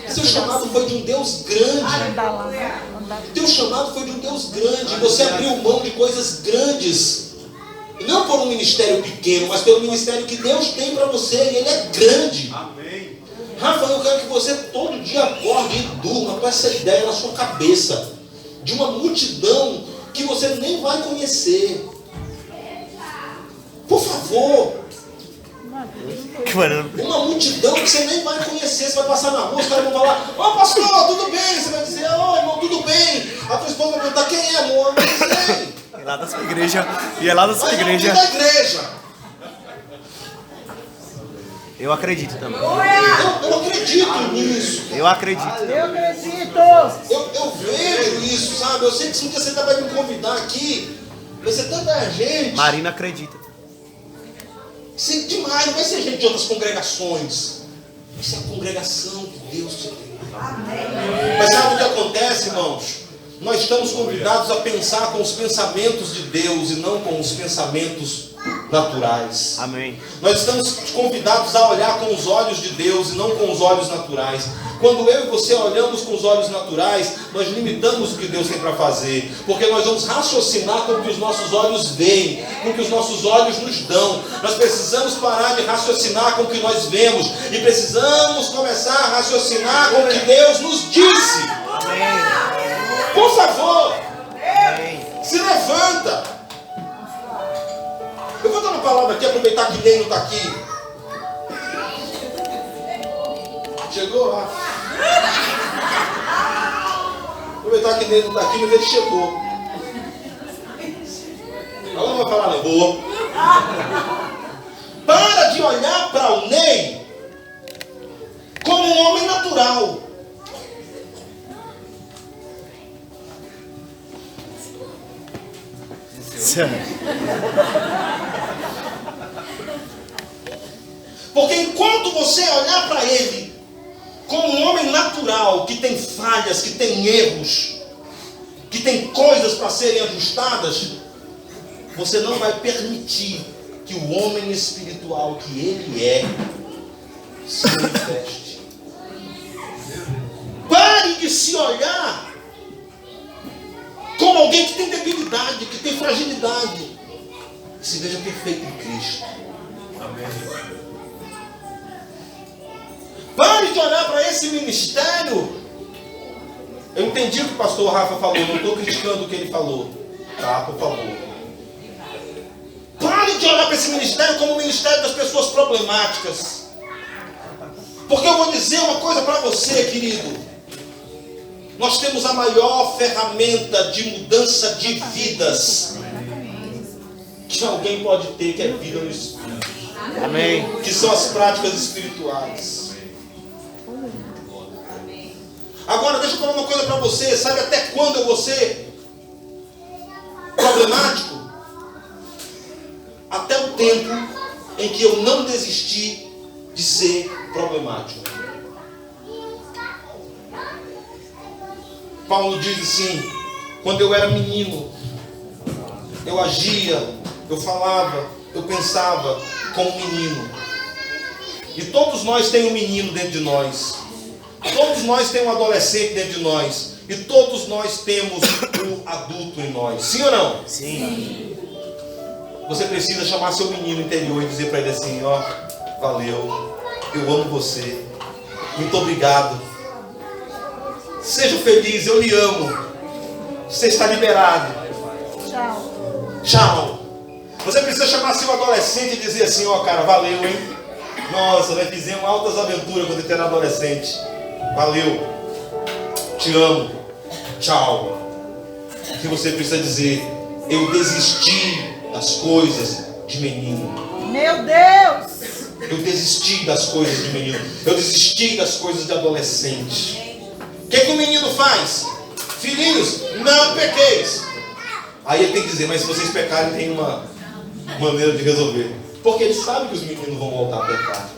Seu chamado foi de um Deus grande. Teu chamado foi de um Deus grande. Você abriu mão de coisas grandes. Não por um ministério pequeno, mas pelo ministério que Deus tem para você. E ele é grande. Amém. Rafa, eu quero que você todo dia acorde e durma com essa ideia na sua cabeça. De uma multidão que você nem vai conhecer. Por favor. Uma multidão que você nem vai conhecer. Você vai passar na rua, os caras vão falar: ô pastor, tudo bem? Você vai dizer: ô irmão, tudo bem? A tua esposa vai perguntar: quem é, amor? Eu não sei. É lá da sua igreja. E é lá da sua igreja. Da igreja. Eu acredito também. Eu acredito nisso. Eu acredito. Eu acredito. Eu vejo isso, sabe? Eu sei que se um dia você vai me convidar aqui, vai ser tanta gente. Marina acredita. Sim, demais, não vai ser gente de outras congregações. Isso é a congregação que Deus te tem. Mas sabe o que acontece, irmãos? Nós estamos convidados a pensar com os pensamentos de Deus e não com os pensamentos naturais. Amém. Nós estamos convidados a olhar com os olhos de Deus e não com os olhos naturais. Quando eu e você olhamos com os olhos naturais, nós limitamos o que Deus tem para fazer, porque nós vamos raciocinar com o que os nossos olhos veem, com o que os nossos olhos nos dão. Nós precisamos parar de raciocinar com o que nós vemos e precisamos começar a raciocinar com o que Deus nos disse. Por favor, se levanta. Eu vou dar uma palavra aqui, aproveitar que Ney não está aqui. Chegou lá. Aproveitar que Ney não está aqui, mas ele chegou. Ela não vai falar, não. Boa. Para de olhar para o Ney como um homem natural. Porque enquanto você olhar para ele como um homem natural, que tem falhas, que tem erros, que tem coisas para serem ajustadas, você não vai permitir que o homem espiritual que ele é se manifeste. Pare de se olhar como alguém que tem debilidade, que tem fragilidade. Se veja perfeito em Cristo. Amém. Pare de olhar para esse ministério. Eu entendi o que o pastor Rafa falou, não estou criticando o que ele falou. Tá, por favor. Pare de olhar para esse ministério como o ministério das pessoas problemáticas. Porque eu vou dizer uma coisa para você, querido. Nós temos a maior ferramenta de mudança de vidas que alguém pode ter, que é vida no Espírito. Amém. Que são as práticas espirituais. Agora, deixa eu falar uma coisa para você. Sabe até quando eu vou ser problemático? Até o tempo em que eu não desisti de ser problemático. Paulo diz assim: quando eu era menino, eu agia, eu falava, eu pensava como um menino. E todos nós temos um menino dentro de nós. Todos nós temos um adolescente dentro de nós. E todos nós temos um adulto em nós. Sim ou não? Sim. Você precisa chamar seu menino interior e dizer para ele assim: ó, valeu, eu amo você, muito obrigado, seja feliz, eu lhe amo, você está liberado. Tchau. Tchau. Você precisa chamar seu adolescente e dizer assim: ó, cara, valeu, hein? Nossa, nós fizemos altas aventuras quando ele era adolescente. Valeu, te amo, tchau. E você precisa dizer: eu desisti das coisas de menino. Meu Deus! Eu desisti das coisas de menino. Eu desisti das coisas de adolescente. O que o menino faz? Filhinhos, não pequeis. Aí ele tem que dizer: mas se vocês pecarem, tem uma maneira de resolver. Porque ele sabe que os meninos vão voltar a pecar.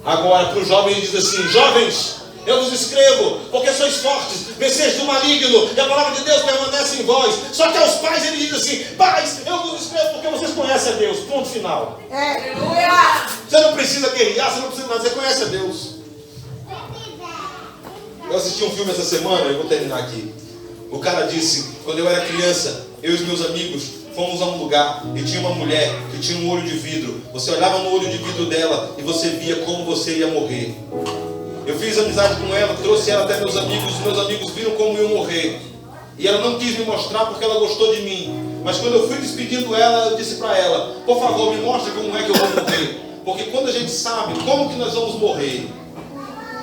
Agora, para o jovem, ele diz assim: jovens, eu vos escrevo, porque sois fortes, venceis do maligno, e a palavra de Deus permanece em vós. Só que aos pais ele diz assim: pais, eu vos escrevo porque vocês conhecem a Deus. Ponto final. Você não precisa guerrear, você não precisa nada, você conhece a Deus. Eu assisti um filme essa semana, eu vou terminar aqui. O cara disse: quando eu era criança, eu e os meus amigos fomos a um lugar e tinha uma mulher que tinha um olho de vidro. Você olhava no olho de vidro dela e você via como você ia morrer. Eu fiz amizade com ela, trouxe ela até meus amigos. Os meus amigos viram como eu ia morrer. E ela não quis me mostrar porque ela gostou de mim. Mas quando eu fui despedindo ela, eu disse para ela: por favor, me mostre como é que eu vou morrer. Porque quando a gente sabe como que nós vamos morrer,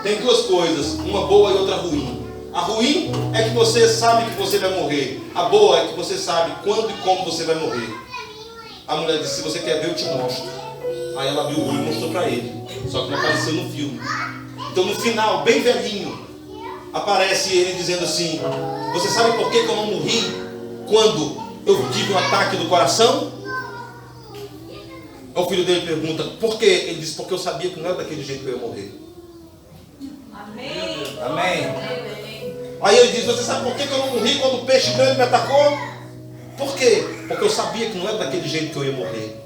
tem duas coisas, uma boa e outra ruim. A ruim é que você sabe que você vai morrer. A boa é que você sabe quando e como você vai morrer. A mulher disse: se você quer ver, eu te mostro. Aí ela abriu o olho e mostrou para ele. Só que não apareceu no filme. Então no final, bem velhinho, aparece ele dizendo assim: você sabe por que eu não morri quando eu tive um ataque do coração? O filho dele pergunta: por quê? Ele diz: porque eu sabia que não era daquele jeito que eu ia morrer. Amém. Amém. Aí ele diz: você sabe por que eu não morri quando o peixe grande me atacou? Por quê? Porque eu sabia que não era daquele jeito que eu ia morrer.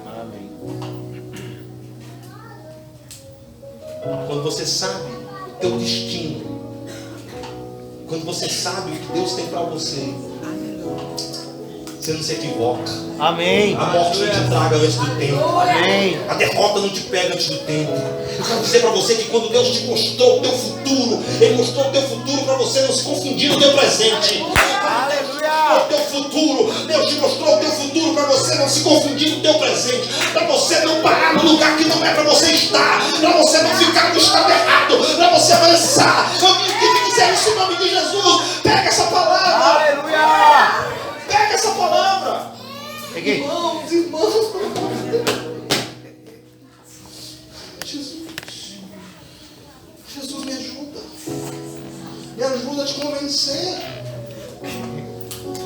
Amém. Quando você sabe o teu destino, quando você sabe o que Deus tem para você, você não se equivoca. Amém. A morte não te traga antes do tempo. Amém. A derrota não te pega antes do tempo. Eu quero dizer para você que quando Deus te mostrou o teu futuro, Ele mostrou o teu futuro para você não se confundir no teu presente. Aleluia. O teu futuro, Deus te mostrou o teu futuro para você não se confundir no teu presente, para você não parar no lugar que não é para você estar, para você não ficar no estado errado, para você avançar. Eu vim aqui dizer isso em nome de Jesus. Pega essa palavra. Aleluia. Pega essa palavra. Peguei. Irmãos, irmãos, pelo amor de Deus. Jesus, me ajuda. Me ajuda a te convencer.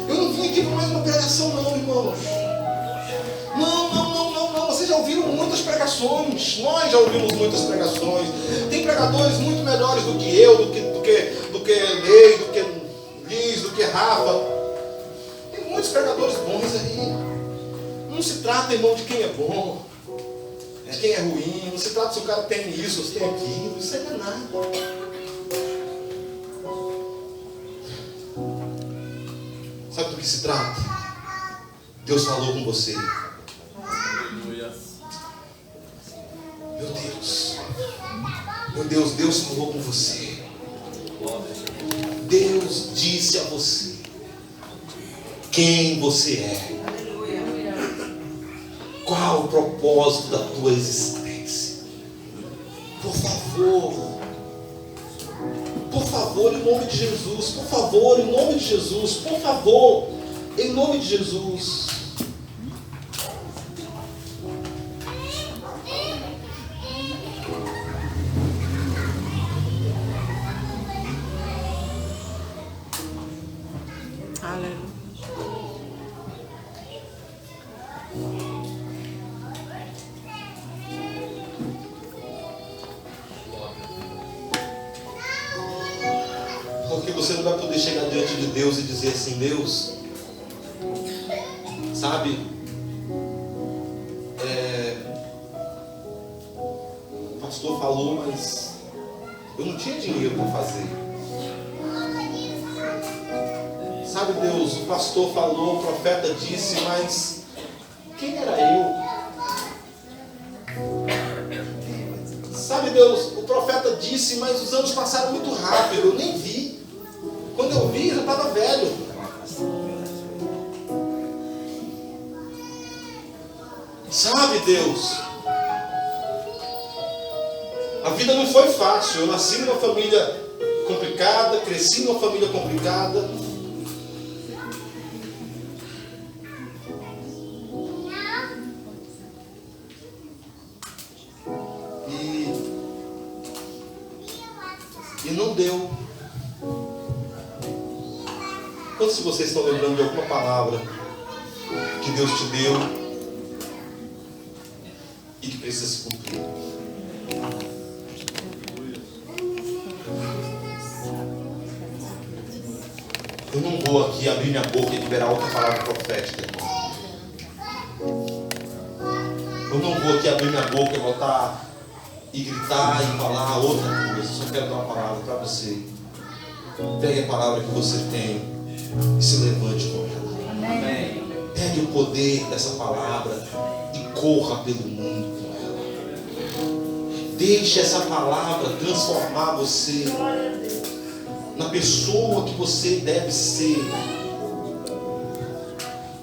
Eu não vim aqui para mais uma pregação não, irmãos. Não. Vocês já ouviram muitas pregações. Nós já ouvimos muitas pregações. Tem pregadores muito melhores do que eu, do que Ney, do que Liz, do que Rafa. Tem muitos pregadores bons aí. Não se trata, irmão, de quem é bom, de quem é ruim. Não se trata se o cara tem isso, se tem aquilo. Isso aí não é nada. Sabe do que se trata? Deus falou com você. Meu Deus, Deus falou com você. Deus disse a você quem você é. Qual o propósito da tua existência? Por favor, em nome de Jesus. Por favor, em nome de Jesus. Por favor, em nome de Jesus. Aleluia. Porque você não vai poder chegar diante de Deus e dizer assim: Deus, sabe, o pastor falou, mas eu não tinha dinheiro para fazer. Sabe, Deus, o pastor falou, o profeta disse, mas quem era eu? Sabe, Deus, o profeta disse, mas os anos passaram muito rápido, eu nem vi. Quando eu vi, eu já estava velho. Sabe, Deus, a vida não foi fácil. Eu nasci numa família complicada, cresci numa família complicada. E não deu. Quantos de vocês estão lembrando de alguma palavra que Deus te deu e que precisa se cumprir? Eu não vou aqui abrir minha boca e liberar outra palavra profética, irmão. Eu não vou aqui abrir minha boca e botar e gritar e falar outra coisa. Eu só quero dar uma palavra para você. Pegue a palavra que você tem e se levante com ela. Amém. Pegue o poder dessa palavra e corra pelo mundo com ela. Deixe essa palavra transformar você na pessoa que você deve ser.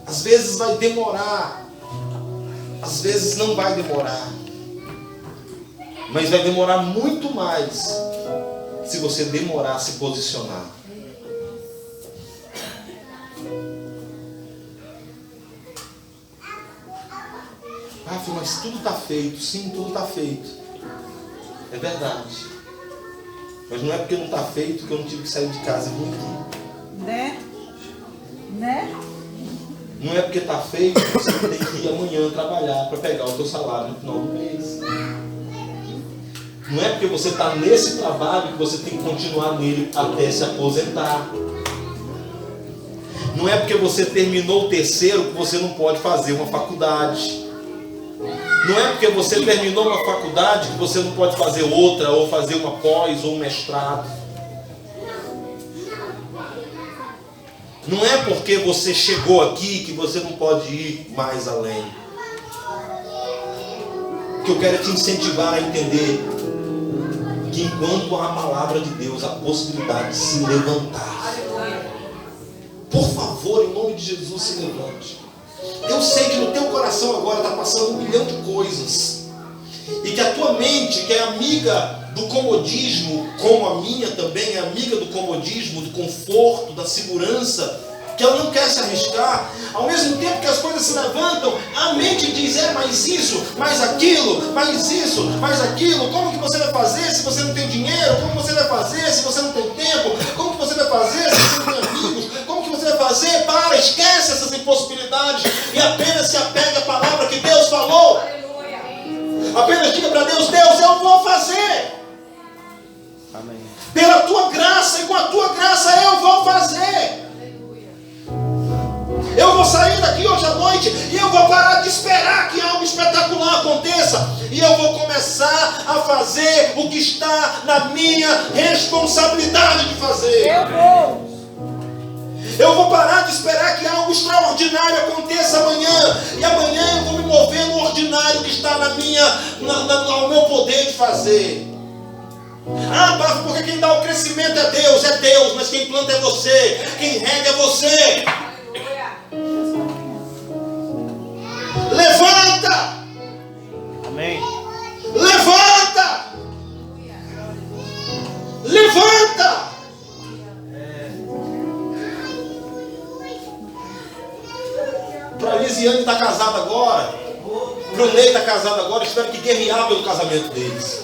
Às vezes vai demorar, às vezes não vai demorar, mas vai demorar muito mais se você demorar a se posicionar. mas tudo está feito. Sim, tudo está feito. É verdade. Mas não é porque não está feito que eu não tive que sair de casa e vir aqui. Né? Não é porque está feito que você tem que ir amanhã trabalhar para pegar o seu salário no final do mês. Não é porque você está nesse trabalho que você tem que continuar nele até se aposentar. Não é porque você terminou o terceiro que você não pode fazer uma faculdade. Não é porque você terminou uma faculdade que você não pode fazer outra, ou fazer uma pós, ou um mestrado. Não é porque você chegou aqui que você não pode ir mais além. O que eu quero é te incentivar a entender que enquanto há a palavra de Deus, a possibilidade de se levantar. Por favor, em nome de Jesus, se levante. Eu sei que no teu coração agora está passando 1 milhão de coisas. E que a tua mente, que é amiga do comodismo, como a minha também é amiga do comodismo, do conforto, da segurança, que ela não quer se arriscar. Ao mesmo tempo que as coisas se levantam, a mente diz, mais isso, mais aquilo, mais isso, mais aquilo. Como que você vai fazer se você não tem dinheiro? Como você vai fazer se você não tem tempo? Como que você vai fazer se você não tem amigos? Como que você vai fazer? Esquece essas impossibilidades e apenas se apegue à palavra que Deus falou. Apenas diga para Deus, eu vou fazer. Amém. Pela tua graça, e com a tua graça eu vou fazer. Eu vou sair daqui hoje à noite e eu vou parar de esperar que algo espetacular aconteça. E eu vou começar a fazer o que está na minha responsabilidade de fazer. Eu vou parar de esperar que algo extraordinário aconteça amanhã. E amanhã eu vou me mover no ordinário que está ao meu poder de fazer. Pastor, porque quem dá o crescimento é Deus, mas quem planta é você, quem rega é você. Levanta! Amém. Levanta! Levanta! Para a Lisiane está casada agora, para o Ney está casado agora, espero que guerrear pelo casamento deles.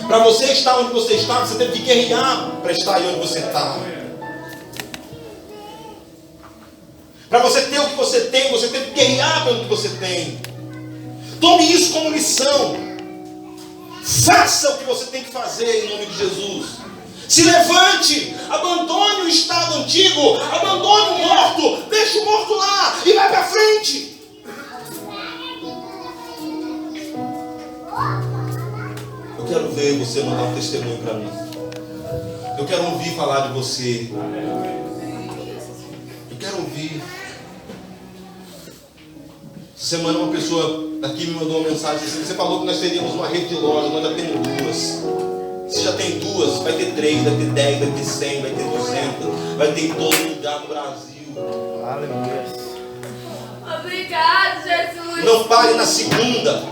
Para você estar onde você está, você teve que guerrear para estar aí onde você está. Para você ter o que você tem, você teve que guerrear pelo que você tem. Tome isso como lição. Faça o que você tem que fazer em nome de Jesus. Se levante, abandone o estado antigo, abandone o morto, deixa o morto lá e vai para frente. Eu quero ver você mandar um testemunho para mim. Eu quero ouvir falar de você. Eu quero ouvir. Essa semana uma pessoa daqui me mandou uma mensagem assim, você falou que nós teríamos uma rede de loja, nós já temos 2. Se já tem 2, vai ter 3, vai ter 10, vai ter 100, vai ter 200, vai ter em todo lugar do Brasil. Aleluia. Obrigado, Jesus. Não pare na segunda.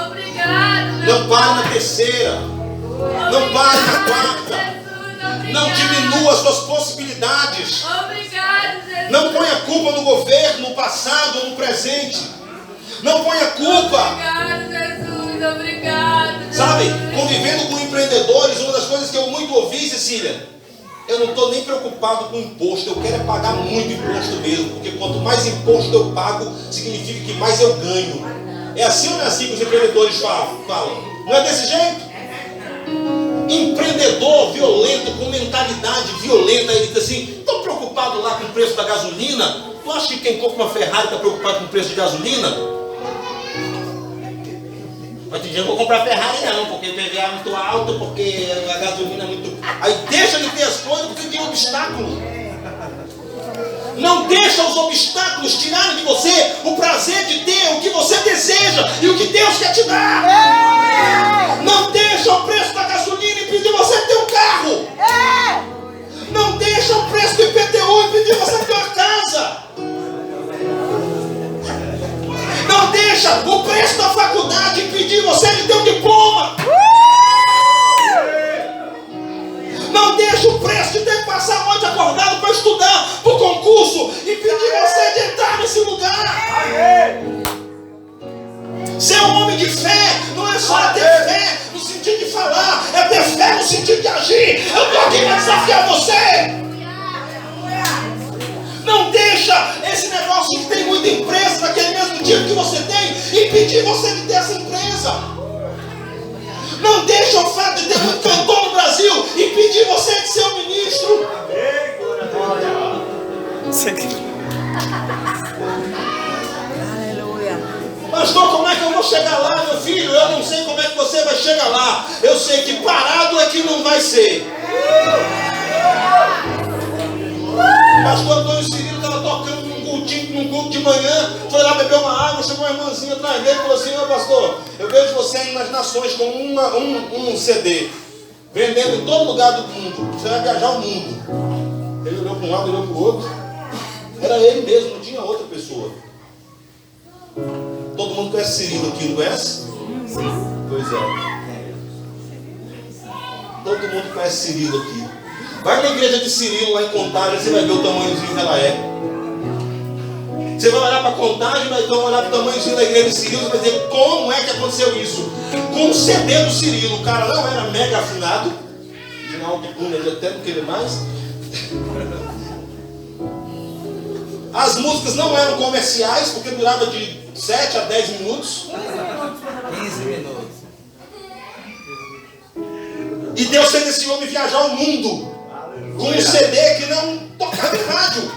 Obrigado, meu Não pare Pai. na terceira. Obrigado, Não pare na quarta. Jesus, obrigado. Não diminua as suas possibilidades. Obrigado, Jesus. Não ponha culpa no governo, no passado ou no presente. Não ponha culpa. Obrigado, Jesus. Obrigado. Sabe, Jesus. convivendo com empreendedores, uma das coisas que eu muito ouvi, Cecília, eu não estou nem preocupado com imposto, eu quero é pagar muito imposto mesmo, porque quanto mais imposto eu pago, significa que mais eu ganho. É assim ou não é assim que os empreendedores falam? Não é desse jeito? Empreendedor violento, com mentalidade violenta, ele diz assim, estou preocupado lá com o preço da gasolina? Tu acha que quem compra uma Ferrari está preocupado com o preço de gasolina? Mas eu não vou comprar Ferrari não, porque o IPVA é muito alto, porque a gasolina é muito... Aí deixa de ter as coisas porque tem obstáculo. Não deixa os obstáculos tirarem de você o prazer de ter o que você deseja e o que Deus quer te dar. Não deixa o preço da gasolina impedir você de ter um carro. Não deixa o preço do IPTU impedir você de ter uma casa. Não deixa o preço da faculdade impedir você de ter um diploma. Não deixa o preço de ter que passar a noite acordado para estudar para o concurso impedir você de entrar nesse lugar. Alguém vai desafiar você. Não deixa esse negócio que tem muita empresa naquele mesmo tipo que você tem impedir você de ter essa empresa. Não deixa o fato de ter muito cantor no Brasil impedir você de ser um ministro. Pastor, como é que eu vou chegar lá, meu filho? Eu não sei como é que você vai chegar lá. Eu sei que parado é que não vai ser. Pastor Antônio Cirilo estava tocando num culto de manhã, foi lá beber uma água, chegou uma irmãzinha atrás dele e falou assim: ô pastor, eu vejo você aí nas nações com um CD, vendendo em todo lugar do mundo, você vai viajar o mundo. Ele olhou para um lado, olhou para o outro, era ele mesmo, não tinha outra pessoa. Todo mundo conhece Cirilo aqui, não conhece? Pois é. Todo mundo conhece Cirilo aqui. Vai na igreja de Cirilo lá em Contagem, você vai ver o tamanhozinho que ela é. Você vai olhar para Contagem, vai olhar para o tamanhozinho da igreja de Cirilo, você vai dizer como é que aconteceu isso. Com o CD do Cirilo, o cara não era mega afinado, de autotune, ele até não queria mais. As músicas não eram comerciais, porque durava de 7 a 10 minutos. 15 minutos. E Deus fez esse homem viajar o mundo com um CD que não tocava em rádio.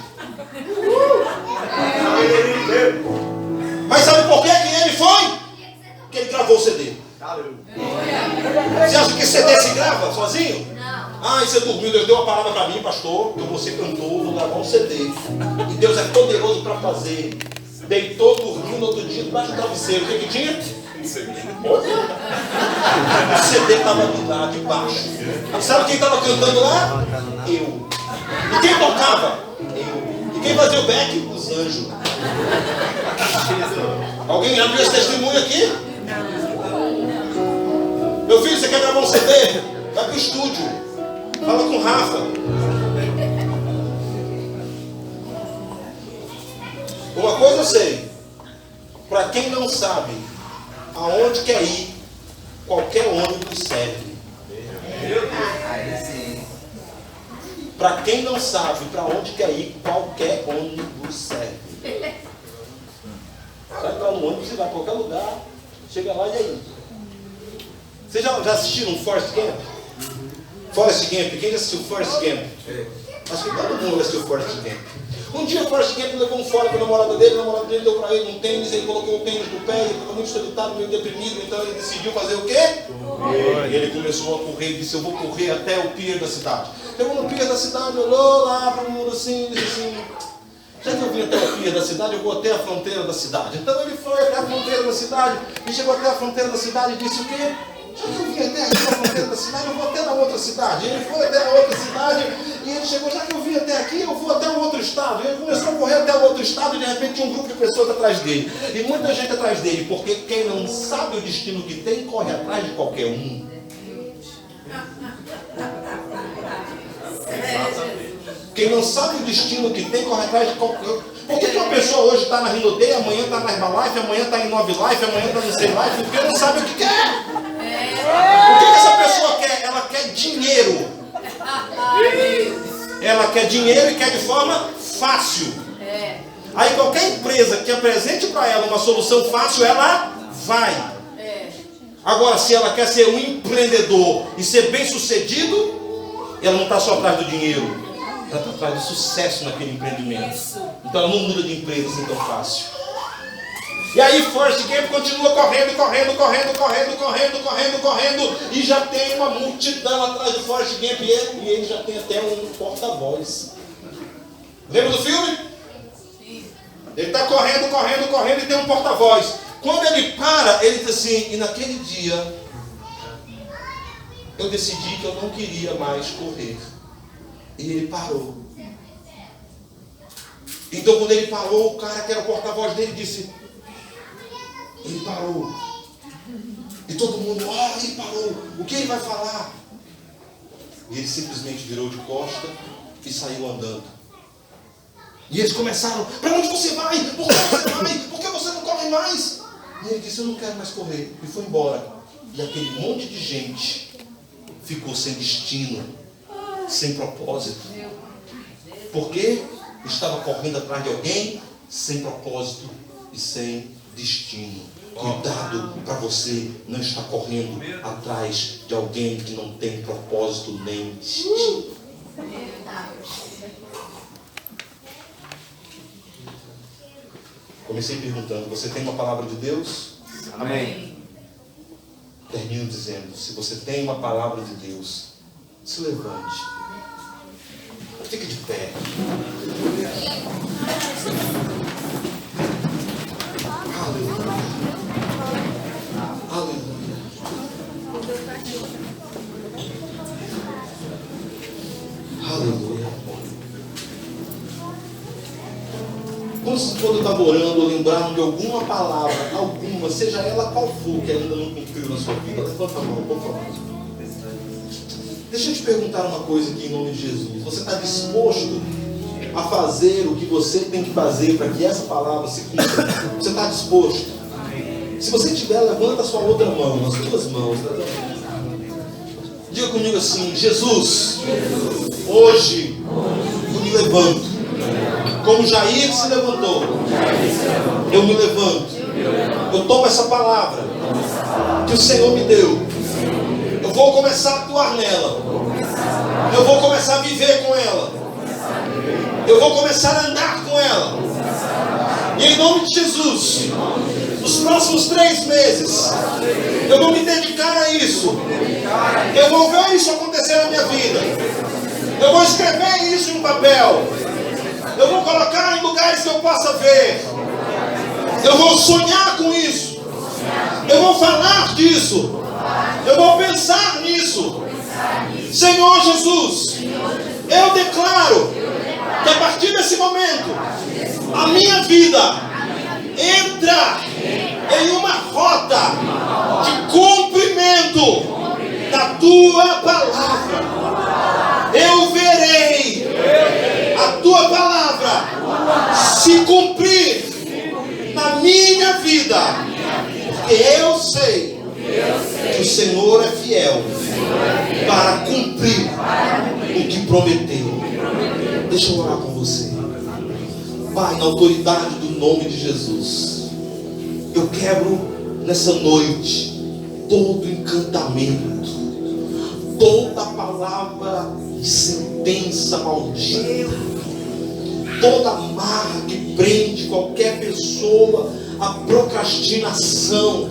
Mas sabe por que ele foi? Porque ele gravou o CD. Você acha que CD se grava sozinho? Ah, e você dormiu, Deus deu uma palavra para mim, pastor, que você cantou, vou gravar um CD. E Deus é poderoso para fazer. Deitou, dormiu no outro dia, debaixo do travesseiro. O que tinha? O CD estava lá debaixo. E sabe quem estava cantando lá? Eu. E quem tocava? Eu. E quem fazia o back? Os anjos. Alguém abriu esse testemunho aqui? Meu filho, você quer gravar um CD? Vai pro estúdio. Fala com o Rafa. Uma coisa eu sei. Para quem não sabe aonde quer ir, qualquer ônibus serve. Para quem não sabe para onde quer ir, qualquer ônibus serve. Você vai entrar no ônibus, você vai para qualquer lugar, chega lá e aí. Vocês já assistiram Forrest Gump? Forrest Gump, quem já assistiu Forrest Gump? Acho que todo mundo assistiu Forrest Gump. Um dia o Forrest Gump levou um fora para a namorada dele deu para ele um tênis, ele colocou o tênis no pé, ele ficou muito solitário, meio deprimido, então ele decidiu fazer o quê? Correr. E ele começou a correr e disse: eu vou correr até o pier da cidade. Chegou no pier da cidade, olhou lá para o mundo assim, disse assim: já que eu vim até o pier da cidade, eu vou até a fronteira da cidade. Então ele foi até a fronteira da cidade, e chegou até a fronteira da cidade e disse o quê? Já que eu vim até aqui na fronteira da cidade, eu vou até na outra cidade. Ele foi até a outra cidade e ele chegou: já que eu vim até aqui, eu vou até um outro estado. Ele começou a correr até o outro estado e de repente tinha um grupo de pessoas atrás dele. E muita gente atrás dele, porque quem não sabe o destino que tem, corre atrás de qualquer um. Quem não sabe o destino que tem, corre atrás de qualquer um. Por que uma pessoa hoje está na Rinodei, amanhã está na Herbalife, amanhã está em Nove Life, amanhã está no Sei Life? Porque não sabe o que quer. O que essa pessoa quer? Ela quer dinheiro. Ela quer dinheiro e quer de forma fácil. Aí qualquer empresa que apresente para ela uma solução fácil, ela vai. Agora, se ela quer ser um empreendedor e ser bem sucedido, ela não está só atrás do dinheiro, ela está atrás do sucesso naquele empreendimento. Então ela não muda de empresa assim tão fácil. E aí Forrest Gump continua correndo, e já tem uma multidão atrás de Forrest Gump, e ele já tem até um porta-voz. Lembra do filme? Sim. Ele está correndo e tem um porta-voz. Quando ele para, ele diz assim: e naquele dia eu decidi que eu não queria mais correr. E ele parou. Então quando ele parou, o cara que era o porta-voz dele disse: ele parou. E todo mundo: ele parou, o que ele vai falar? E ele simplesmente virou de costa e saiu andando. E eles começaram: para onde você vai? Por que você vai? Por que você não corre mais? E ele disse: eu não quero mais correr. E foi embora. E aquele monte de gente ficou sem destino. sem propósito. Por quê? Estava correndo atrás de alguém sem propósito e sem destino. Cuidado para você não estar correndo atrás de alguém que não tem propósito nem destino. Comecei perguntando, você tem uma palavra de Deus? Amém. Termino dizendo, se você tem uma palavra de Deus, se levante. Fique de pé. Aleluia. Aleluia. Aleluia. Quando estava orando, lembraram de alguma palavra, alguma, seja ela qual for, que ainda não cumpriu na sua vida, levanta a mão, por favor. Deixa eu te perguntar uma coisa aqui em nome de Jesus. Você está disposto a fazer o que você tem que fazer para que essa palavra se cumpra? Você está disposto? Se você tiver, levanta a sua outra mão, as duas mãos. Diga comigo assim: Jesus, hoje eu me levanto. Como Jair se levantou, eu me levanto. Eu tomo essa palavra que o Senhor me deu. Eu vou começar a atuar nela. Eu vou começar a viver com ela. Eu vou começar a andar com ela. E em nome de Jesus, nos próximos 3 meses, eu vou me dedicar a isso. Eu vou ver isso acontecer na minha vida. Eu vou escrever isso em um papel. Eu vou colocar em lugares que eu possa ver. Eu vou sonhar com isso. Eu vou falar disso. Eu vou pensar nisso. Senhor Jesus, eu declaro que a partir desse momento, a minha vida entra em uma rota de cumprimento da tua palavra. Eu verei a tua palavra se cumprir na minha vida, porque eu sei que o Senhor é fiel para cumprir o que prometeu. Deixa eu orar com você. Pai, na autoridade do nome de Jesus, eu quebro nessa noite todo encantamento, toda palavra de sentença maldita, toda amarra que prende qualquer pessoa à procrastinação,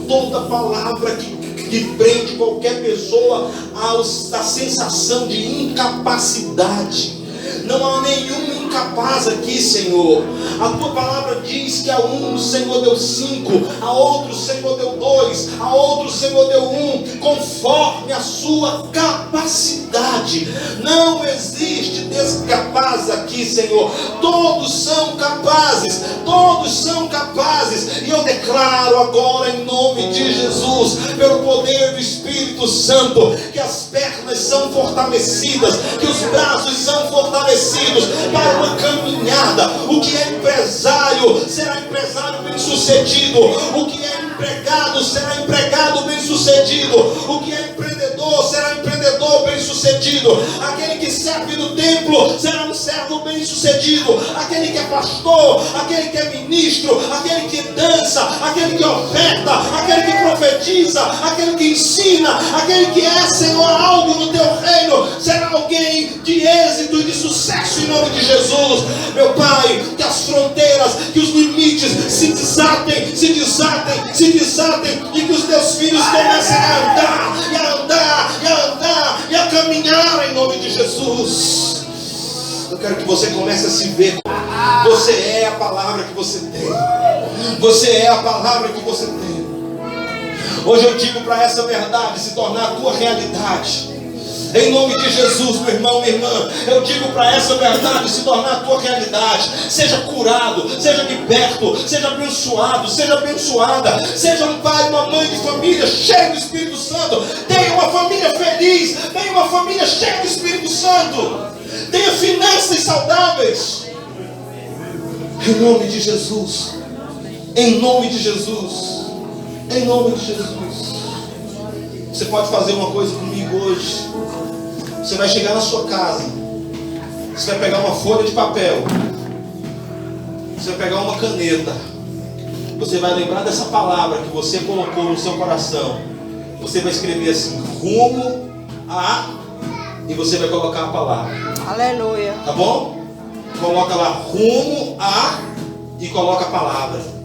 toda palavra que prende qualquer pessoa à sensação de incapacidade. Não há nenhum incapaz aqui, Senhor. A tua palavra diz que a um o Senhor deu 5, a outro o Senhor deu 2, a outro o Senhor deu 1, conforme a sua capacidade. Não existe descapaz aqui, Senhor. Todos são capazes, todos são capazes. E eu declaro agora em nome de Jesus, pelo poder do Espírito Santo, que as pernas são fortalecidas, que os braços são fortalecidos para uma caminhada. O que é empresário será empresário bem sucedido. O que é empregado será empregado bem sucedido. O que é empreendedor será empreendedor bem sucedido. Aquele que serve no templo será um servo bem sucedido. Aquele que é pastor, aquele que é ministro, aquele que dança, aquele que oferta, aquele que profetiza, aquele que ensina, aquele que é, Senhor, algo no teu reino, será alguém de êxito e de sucesso em nome de Jesus. Meu Pai, que as fronteiras, que os limites se desatem, se desatem, se desatem, e que os teus filhos comecem a andar, e a andar, e a andar, e a caminhar em nome de Jesus. Eu quero que você comece a se ver. Você é a palavra que você tem. Você é a palavra que você tem. Hoje eu digo para essa verdade se tornar a tua realidade. Em nome de Jesus, meu irmão, minha irmã, eu digo para essa verdade se tornar a tua realidade. Seja curado, seja liberto, seja abençoado, seja abençoada. Seja um pai, uma mãe de família cheio do Espírito Santo. Tenha uma família feliz, tenha uma família cheia do Espírito Santo. Tenha finanças saudáveis. Em nome de Jesus. Em nome de Jesus. Em nome de Jesus. Você pode fazer uma coisa comigo hoje. Você vai chegar na sua casa. Você vai pegar uma folha de papel. Você vai pegar uma caneta. Você vai lembrar dessa palavra que você colocou no seu coração. Você vai escrever assim, rumo a... E você vai colocar a palavra. Aleluia. Tá bom? Coloca lá, rumo a... E coloca a palavra.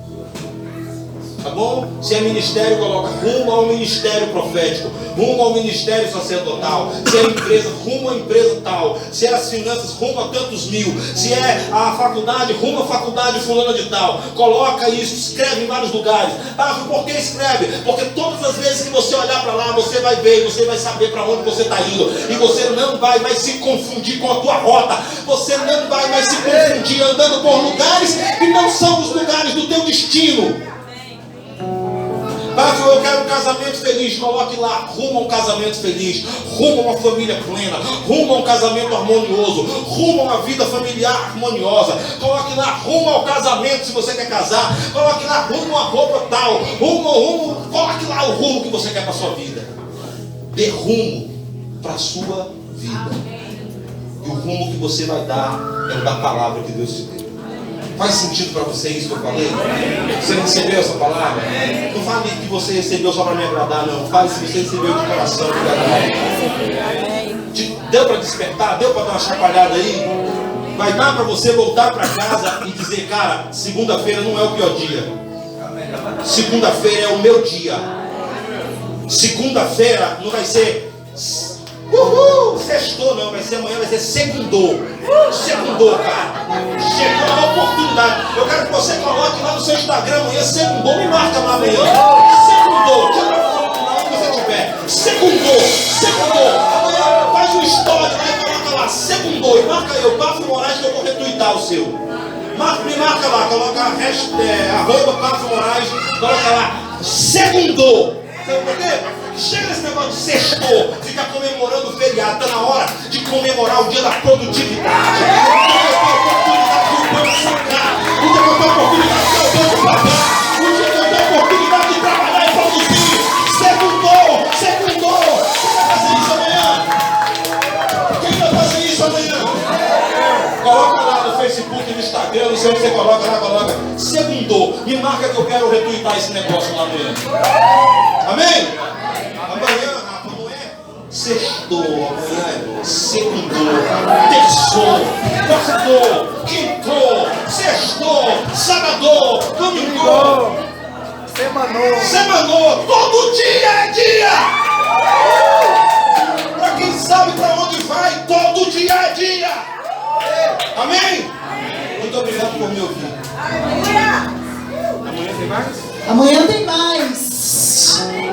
Tá bom? Se é ministério, coloca rumo ao ministério profético, rumo ao ministério sacerdotal. Se é empresa, rumo à empresa tal. Se é as finanças, rumo a tantos mil. Se é a faculdade, rumo à faculdade fulana de tal. Coloca isso, escreve em vários lugares. Ah, por que escreve? Porque todas as vezes que você olhar para lá, você vai ver, você vai saber para onde você está indo. E você não vai mais se confundir com a tua rota. Você não vai mais se confundir andando por lugares que não são os lugares do teu destino. Pastor, eu quero um casamento feliz. Coloque lá, rumo a um casamento feliz, rumo a uma família plena, rumo a um casamento harmonioso, rumo a uma vida familiar harmoniosa. Coloque lá, rumo ao casamento, se você quer casar. Coloque lá, rumo a roupa tal, coloque lá o rumo que você quer para a sua vida. Dê rumo para a sua vida. E o rumo que você vai dar é o da palavra que Deus te deu. Faz sentido para você isso que eu falei? Você recebeu essa palavra? Não fale que você recebeu só para me agradar, não. Fale se você recebeu de coração de agradar. Deu para despertar? Deu para dar uma chacoalhada aí? Vai dar para você voltar para casa e dizer, cara, segunda-feira não é o pior dia. Segunda-feira é o meu dia. Segunda-feira não vai ser sextou não, vai ser amanhã, vai ser segundou. Segundou, cara. Chegou a oportunidade. Eu quero que você coloque lá no seu Instagram amanhã, segundou, me marca lá amanhã. Segundou, tira uma foto lá onde você estiver. Segundou. Amanhã faz um story lá e coloca lá, segundou. E marca eu, Pafo Moraes, que eu vou retweetar o seu. Me marca lá, coloca @Pafo Moraes, coloca lá, segundou. Sabe por quê? Chega nesse negócio de sextou, fica comemorando o feriado. Está na hora de comemorar o dia da produtividade. O dia que eu tenho oportunidade de o banco sacar. O dia que eu tenho oportunidade de o banco pagar. O dia que eu tenho oportunidade de trabalhar e produzir. Segundou. Quem vai fazer isso amanhã? Coloca lá no Facebook, no Instagram, não sei onde você coloca lá, coloca segundou. Me marca que eu quero retweetar esse negócio lá amanhã. Amém? Amanhã, não é sextou, amanhã é segundou, terçou, quartou, quintou, sextou, sábado, domingo, semanou, todo dia é dia. Para quem sabe para onde vai, todo dia é dia. Amém? Muito obrigado por me ouvir. Amanhã tem mais? Amanhã tem mais.